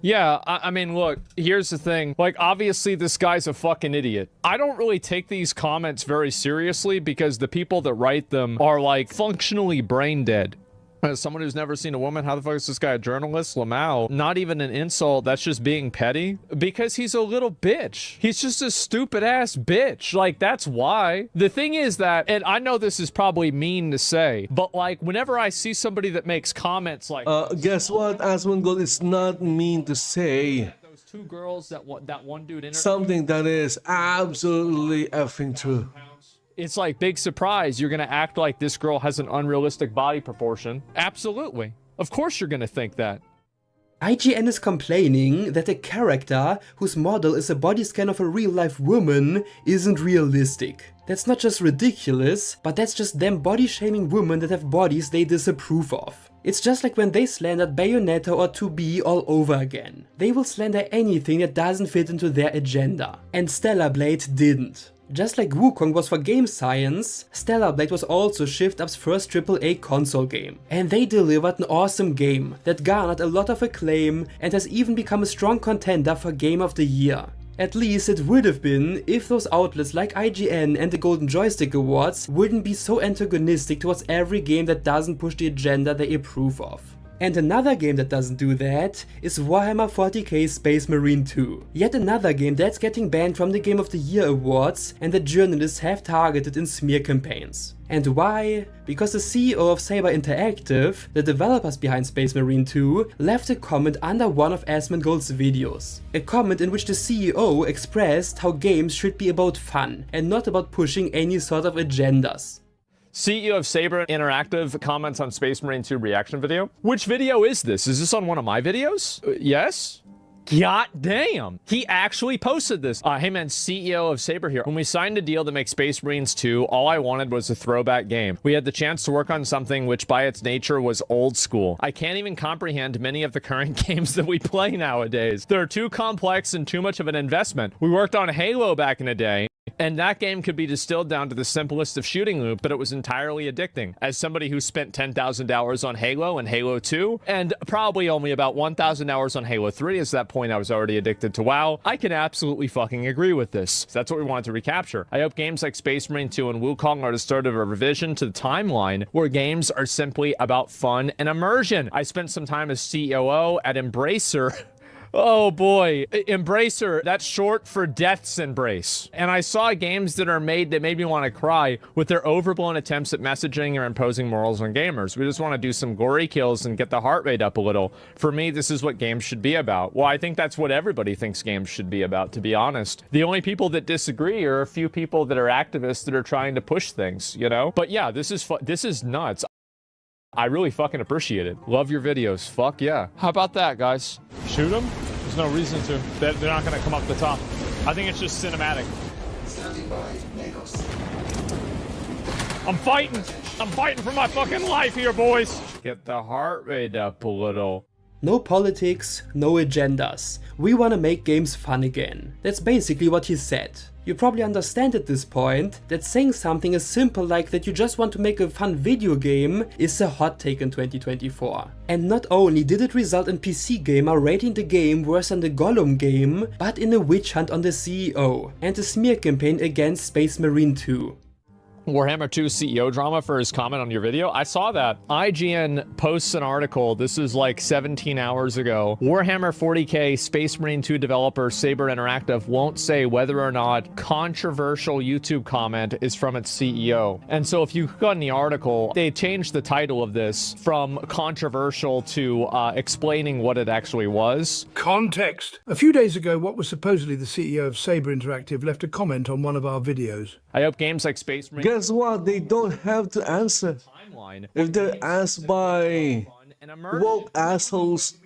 Yeah, I mean, look, here's the thing. Like, obviously, this guy's a fucking idiot. I don't really take these comments very seriously because the people that write them are, like, functionally brain dead. As someone who's never seen a woman, how the fuck is this guy a journalist? Lamau, not even an insult, that's just being petty. Because he's a little bitch. He's just a stupid ass bitch. Like, that's why. The thing is that, and I know this is probably mean to say, but like, whenever I see somebody that makes comments like guess what, Asmongold, it's not mean to say. Those two girls that one dude something that is absolutely effing true. It's like, big surprise, you're gonna act like this girl has an unrealistic body proportion. Absolutely. Of course you're gonna think that. IGN is complaining that a character whose model is a body scan of a real-life woman isn't realistic. That's not just ridiculous, but that's just them body-shaming women that have bodies they disapprove of. It's just like when they slandered Bayonetta or 2B all over again. They will slander anything that doesn't fit into their agenda. And Stellar Blade didn't. Just like Wukong was for game science, Stellar Blade was also Shift Up's first AAA console game. And they delivered an awesome game that garnered a lot of acclaim and has even become a strong contender for Game of the Year. At least it would have been if those outlets like IGN and the Golden Joystick Awards wouldn't be so antagonistic towards every game that doesn't push the agenda they approve of. And another game that doesn't do that is Warhammer 40k Space Marine 2. Yet another game that's getting banned from the Game of the Year awards and that journalists have targeted in smear campaigns. And why? Because the CEO of Saber Interactive, the developers behind Space Marine 2, left a comment under one of Asmongold's videos. A comment in which the CEO expressed how games should be about fun and not about pushing any sort of agendas. CEO of Saber Interactive comments on Space Marine 2 reaction video. Which video is this? Is this on one of my videos? Yes? God damn. He actually posted this. Hey man, CEO of Saber here. When we signed a deal to make Space Marines 2, all I wanted was a throwback game. We had the chance to work on something which by its nature was old school. I can't even comprehend many of the current games that we play nowadays. They're too complex and too much of an investment. We worked on Halo back in the day. And that game could be distilled down to the simplest of shooting loop, but it was entirely addicting. As somebody who spent 10,000 hours on Halo and Halo 2, and probably only about 1,000 hours on Halo 3, at that point I was already addicted to WoW, I can absolutely fucking agree with this. So that's what we wanted to recapture. I hope games like Space Marine 2 and Wukong are the start of a revision to the timeline, where games are simply about fun and immersion. I spent some time as COO at Embracer. Oh boy, Embracer, that's short for Death's Embrace. And I saw games that are made that made me want to cry with their overblown attempts at messaging or imposing morals on gamers. We just want to do some gory kills and get the heart rate up a little. For me, this is what games should be about. Well, I think that's what everybody thinks games should be about, to be honest. The only people that disagree are a few people that are activists that are trying to push things, you know? But yeah, this is nuts. I really fucking appreciate it. Love your videos. Fuck yeah. How about that, guys? Shoot them? There's no reason to. They're not going to come up the top. I think it's just cinematic. I'm fighting. I'm fighting for my fucking life here, boys. Get the heart rate up a little. No politics, no agendas. We wanna make games fun again. That's basically what he said. You probably understand at this point that saying something as simple like that you just want to make a fun video game is a hot take in 2024. And not only did it result in PC Gamer rating the game worse than the Gollum game, but in a witch hunt on the CEO and a smear campaign against Space Marine 2. Warhammer 2 CEO drama for his comment on your video. I saw that. IGN posts an article. This is like 17 hours ago. Warhammer 40k Space Marine 2 developer Saber Interactive won't say whether or not controversial YouTube comment is from its CEO. And so if you click on the article, they changed the title of this from controversial to explaining what it actually was. Context. A few days ago, what was supposedly the CEO of Saber Interactive left a comment on one of our videos. I hope games like Space Marine... Guess what? They don't have to answer. If they're asked by woke assholes,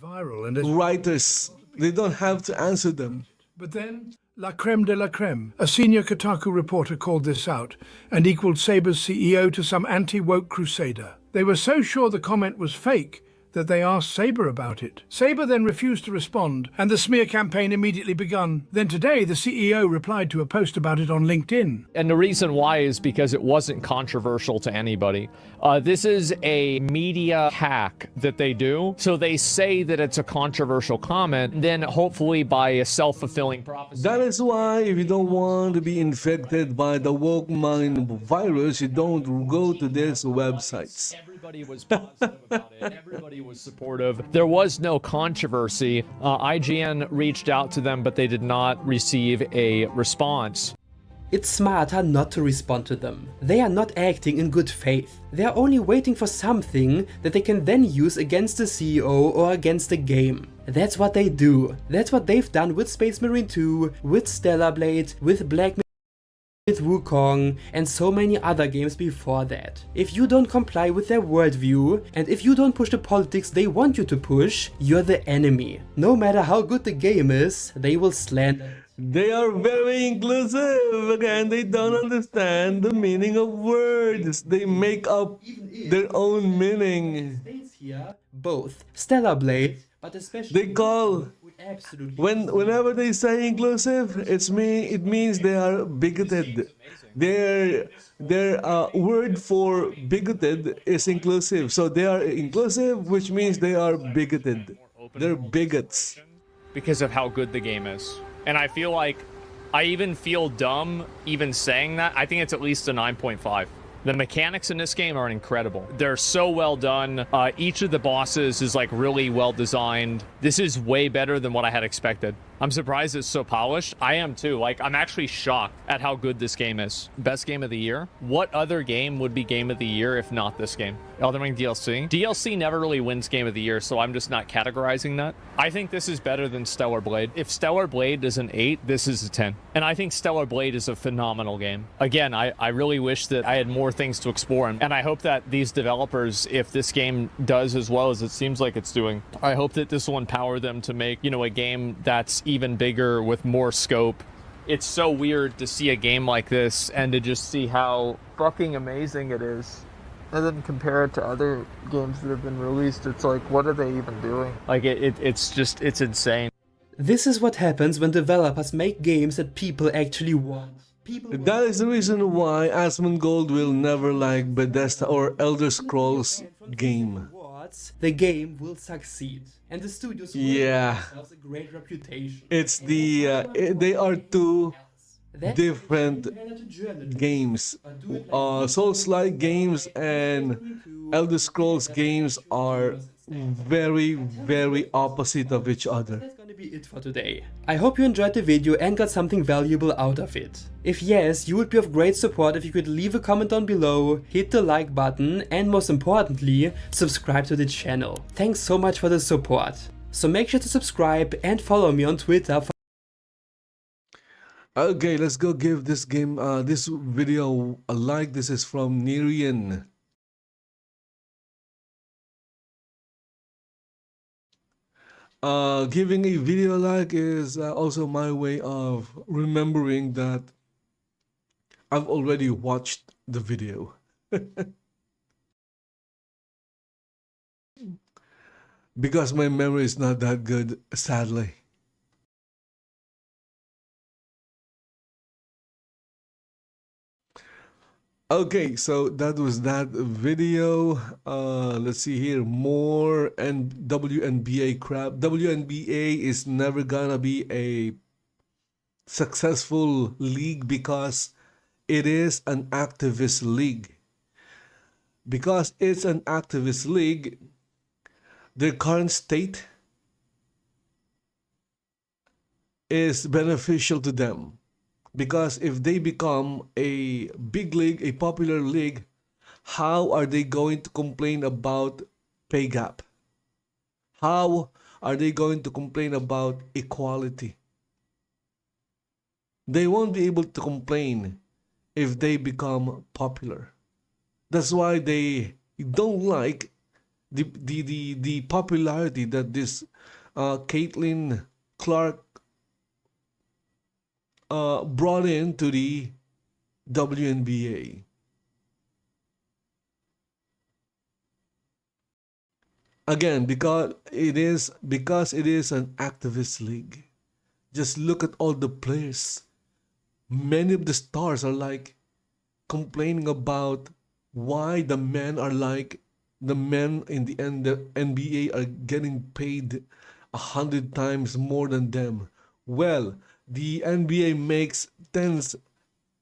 writers, they don't have to answer them. But then, la creme de la creme, a senior Kotaku reporter called this out and equaled Saber's CEO to some anti-woke crusader. They were so sure the comment was fake that they asked Saber about it. Saber then refused to respond, and the smear campaign immediately begun. Then today, the CEO replied to a post about it on LinkedIn. And the reason why is because it wasn't controversial to anybody. This is a media hack that they do. So they say that it's a controversial comment, then hopefully by a self-fulfilling prophecy. That is why if you don't want to be infected by the woke mind virus, you don't go to these websites. Everybody was positive about it. Everybody was supportive. There was no controversy. IGN reached out to them, but they did not receive a response. It's smarter not to respond to them. They are not acting in good faith. They are only waiting for something that they can then use against the CEO or against the game. That's what they do. That's what they've done with Space Marine 2, with Stellar Blade, with Black with Wukong, and so many other games before that. If you don't comply with their worldview, and if you don't push the politics they want you to push, you're the enemy. No matter how good the game is, they will slander. They are very inclusive. Again, they don't understand the meaning of words. They make up their own meaning. here, both Stellar Blade, but especially They call whenever they say inclusive, it means they are bigoted. Their word for bigoted is inclusive. So they are inclusive, which means they are bigoted. They're bigots. Because of how good the game is. And I feel like I even feel dumb even saying that. I think it's at least a 9.5. The mechanics in this game are incredible. They're so well done. Each of the bosses is like really well designed. This is way better than what I had expected. I'm surprised it's so polished. I am too. Like, I'm actually shocked at how good this game is. Best game of the year? What other game would be game of the year if not this game? Elden Ring DLC? DLC never really wins game of the year, so I'm just not categorizing that. I think this is better than Stellar Blade. If Stellar Blade is an 8, this is a 10. And I think Stellar Blade is a phenomenal game. Again, I really wish that I had more things to explore, and I hope that these developers, if this game does as well as it seems like it's doing, I hope that this will empower them to make, you know, a game that's even bigger with more scope. It's so weird to see a game like this and to just see how fucking amazing it is, and then compare it to other games that have been released. It's like, what are they even doing? Like, it's insane. This is what happens when developers make games that people actually want. That is the reason why Asmongold will never like Bethesda or Elder Scrolls game. The game will succeed, and the studios will give themselves a great reputation. It's the they are two different games. Souls-like games and Elder Scrolls games are very, very opposite of each other. That's gonna be it for today. I hope you enjoyed the video and got something valuable out of it. If yes, you would be of great support if you could leave a comment down below, hit the like button, and most importantly, subscribe to the channel. Thanks so much for the support. So make sure to subscribe and follow me on Twitter for Okay, let's go give this game, this video a like. This is from Nerian. Giving a video like is also my way of remembering that I've already watched the video. Because my memory is not that good, sadly. Okay, so that was that video. Let's see here, more and WNBA crap. WNBA is never gonna be a successful league because it is an activist league. Because it's an activist league, their current state is beneficial to them. Because if they become a big league, a popular league, how are they going to complain about pay gap? How are they going to complain about equality? They won't be able to complain if they become popular. That's why they don't like the popularity that this Caitlin Clark brought into the WNBA. Again, because it is an activist league. Just look at all the players. Many of the stars are like complaining about why the men in the NBA are getting paid 100 times more than them. Well, the NBA makes tens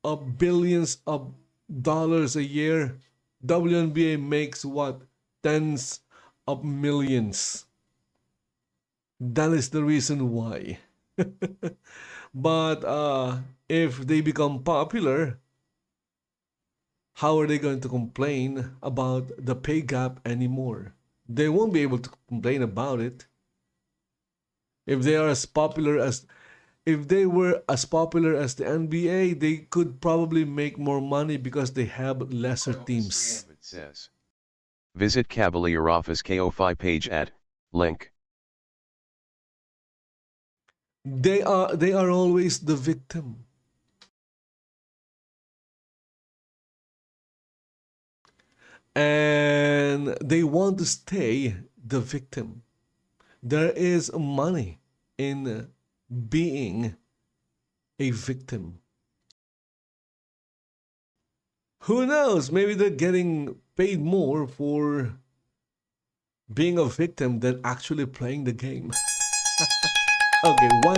of billions of dollars a year. WNBA makes what? Tens of millions. That is the reason why. But if they become popular, how are they going to complain about the pay gap anymore? They won't be able to complain about it. If they are if they were as popular as the NBA, they could probably make more money because they have lesser teams. It says, visit Cavalier Office KO5 page at link. They are always the victim. and they want to stay the victim. There is money in being a victim. Who knows? Maybe they're getting paid more for being a victim than actually playing the game. Okay, why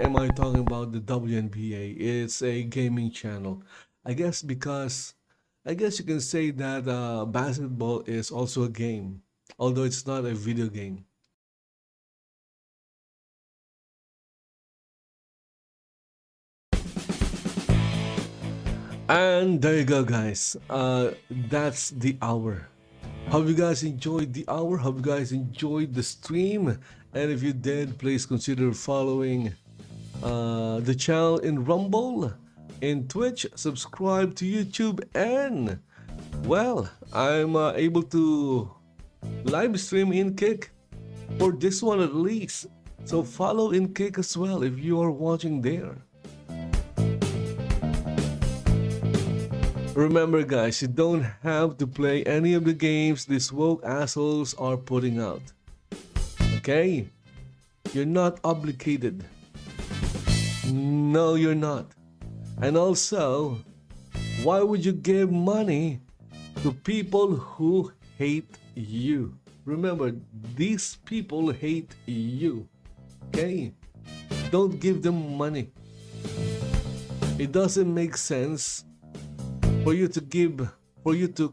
am I talking about the WNBA? It's a gaming channel. I guess you can say that basketball is also a game, although it's not a video game. And there you go, guys. That's the hour. Hope you guys enjoyed the hour. Hope you guys enjoyed the stream. And if you did, please consider following the channel in Rumble, in Twitch, subscribe to YouTube, and well, I'm able to live stream in Kick for this one at least. So follow in Kick as well if you are watching there. Remember, guys, you don't have to play any of the games these woke assholes are putting out. Okay? You're not obligated. No, you're not. And also, why would you give money to people who hate you? Remember, these people hate you. Okay? Don't give them money. It doesn't make sense for you to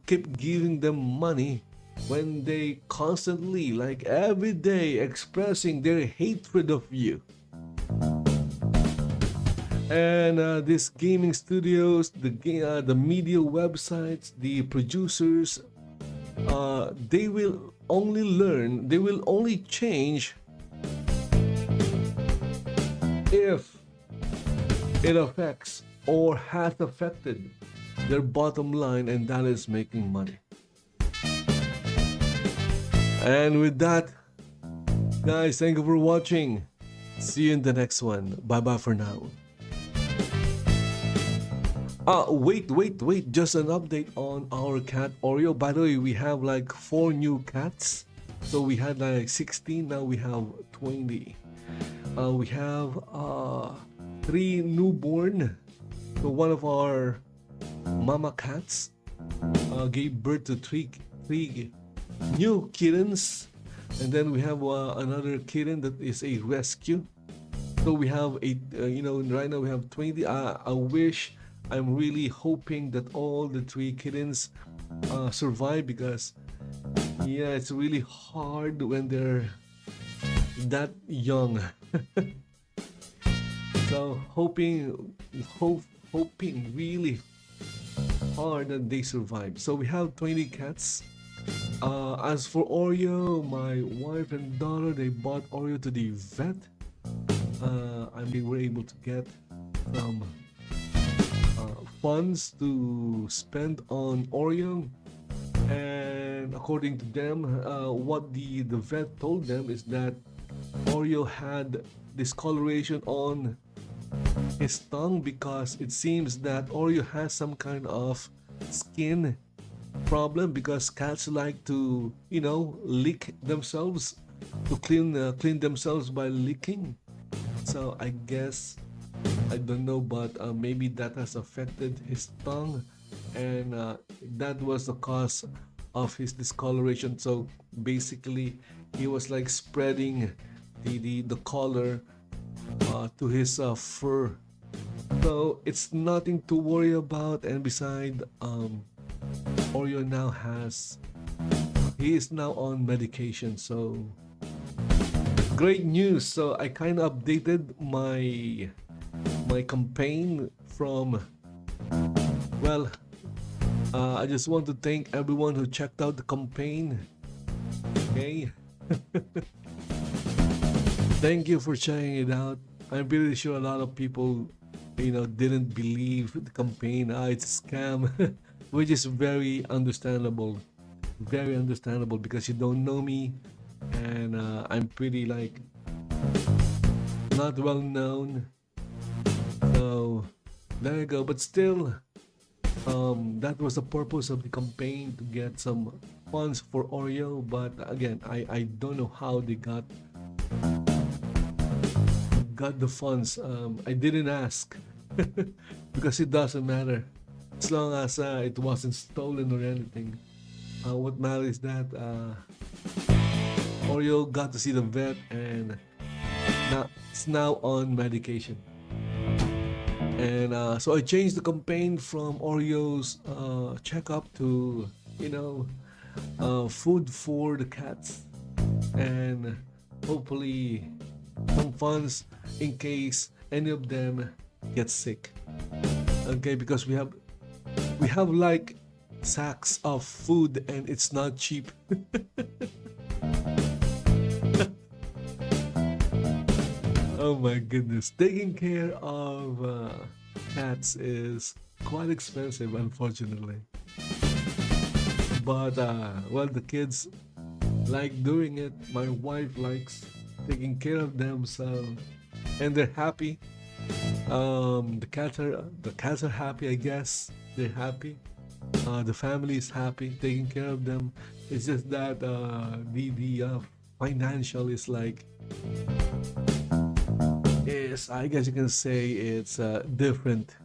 keep giving them money when they constantly, like every day, expressing their hatred of you. And these gaming studios, the media websites, the producers, they will only change if it affects or has affected their bottom line, and that is making money. And with that, guys, thank you for watching. See you in the next one. Bye bye for now. Wait, just an update on our cat Oreo. By the way, we have like 4 new cats. So we had like 16, now we have 20. We have 3 newborn. So one of our mama cats gave birth to three new kittens, and then we have another kitten that is a rescue. So we have right now we have 20. I'm really hoping that all the 3 kittens survive, because yeah, it's really hard when they're that young. So hoping really hard that they survive. So we have 20 cats. As for Oreo, my wife and daughter, they bought Oreo to the vet. We were able to get some funds to spend on Oreo, and according to them, what the vet told them is that Oreo had discoloration on his tongue, because it seems that Oreo has some kind of skin problem, because cats like to lick themselves, to clean themselves by licking. So I guess, I don't know, but maybe that has affected his tongue, and that was the cause of his discoloration. So basically he was like spreading the color to his fur. So it's nothing to worry about. And beside, Oreo now he is now on medication. So great news. So I kind of updated my campaign from, well, I just want to thank everyone who checked out the campaign. Okay. Thank you for checking it out. I'm pretty sure a lot of people didn't believe the campaign. It's a scam. Which is very understandable, because you don't know me, and I'm pretty like not well known. So there you go. But still, That was the purpose of the campaign, to get some funds for Oreo. But again, I don't know how they got the funds. I didn't ask because it doesn't matter as long as it wasn't stolen or anything. What matters is that Oreo got to see the vet, and it's now on medication. And so I changed the campaign from Oreo's checkup to, food for the cats, and hopefully some funds in case any of them get sick. Okay, because we have like sacks of food, and it's not cheap. Oh my goodness, taking care of cats is quite expensive, unfortunately. But well, the kids like doing it. My wife likes taking care of them, so, and they're happy. The cats are happy, I guess. They're happy. The family is happy taking care of them. It's just that the financial is like, I guess you can say it's different.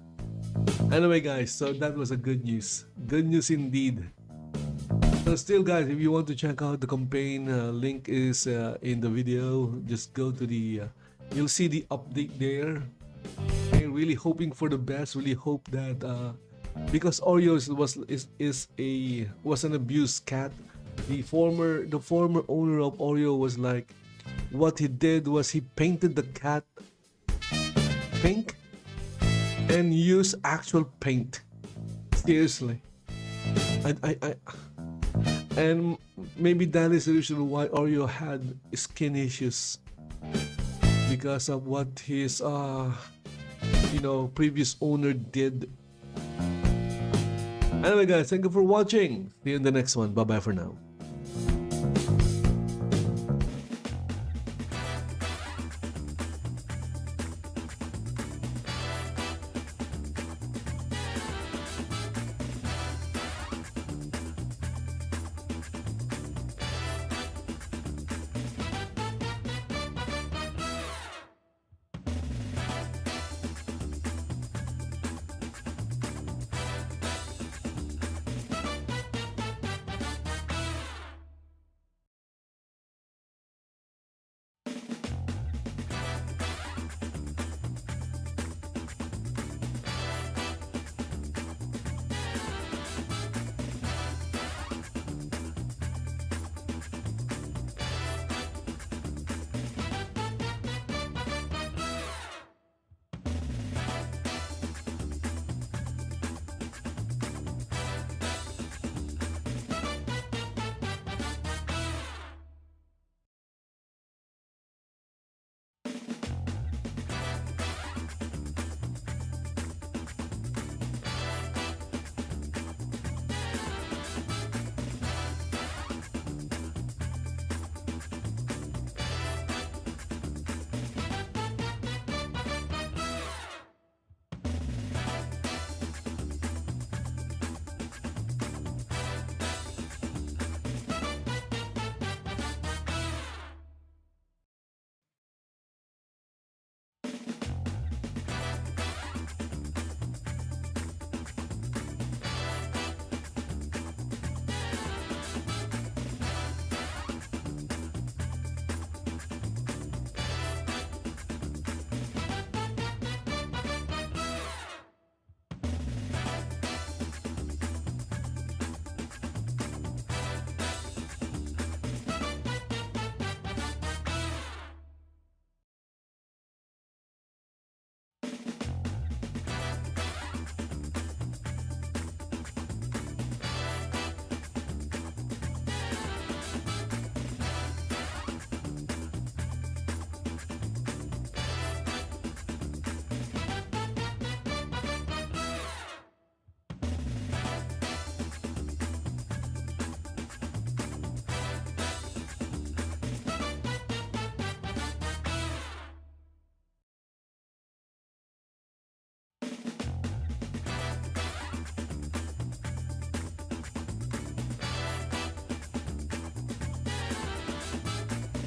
Anyway, guys, so that was a good news indeed. So still, guys, if you want to check out the campaign, link is in the video. Just go to the you'll see the update there. And really hoping for the best. Really hope that because Oreo was an abused cat. The former owner of Oreo was like, what he did was he painted the cat pink and used actual paint. Seriously. And maybe that is the reason why Oreo had skin issues, because of what his previous owner did. Anyway, guys, thank you for watching. See you in the next one. Bye bye for now.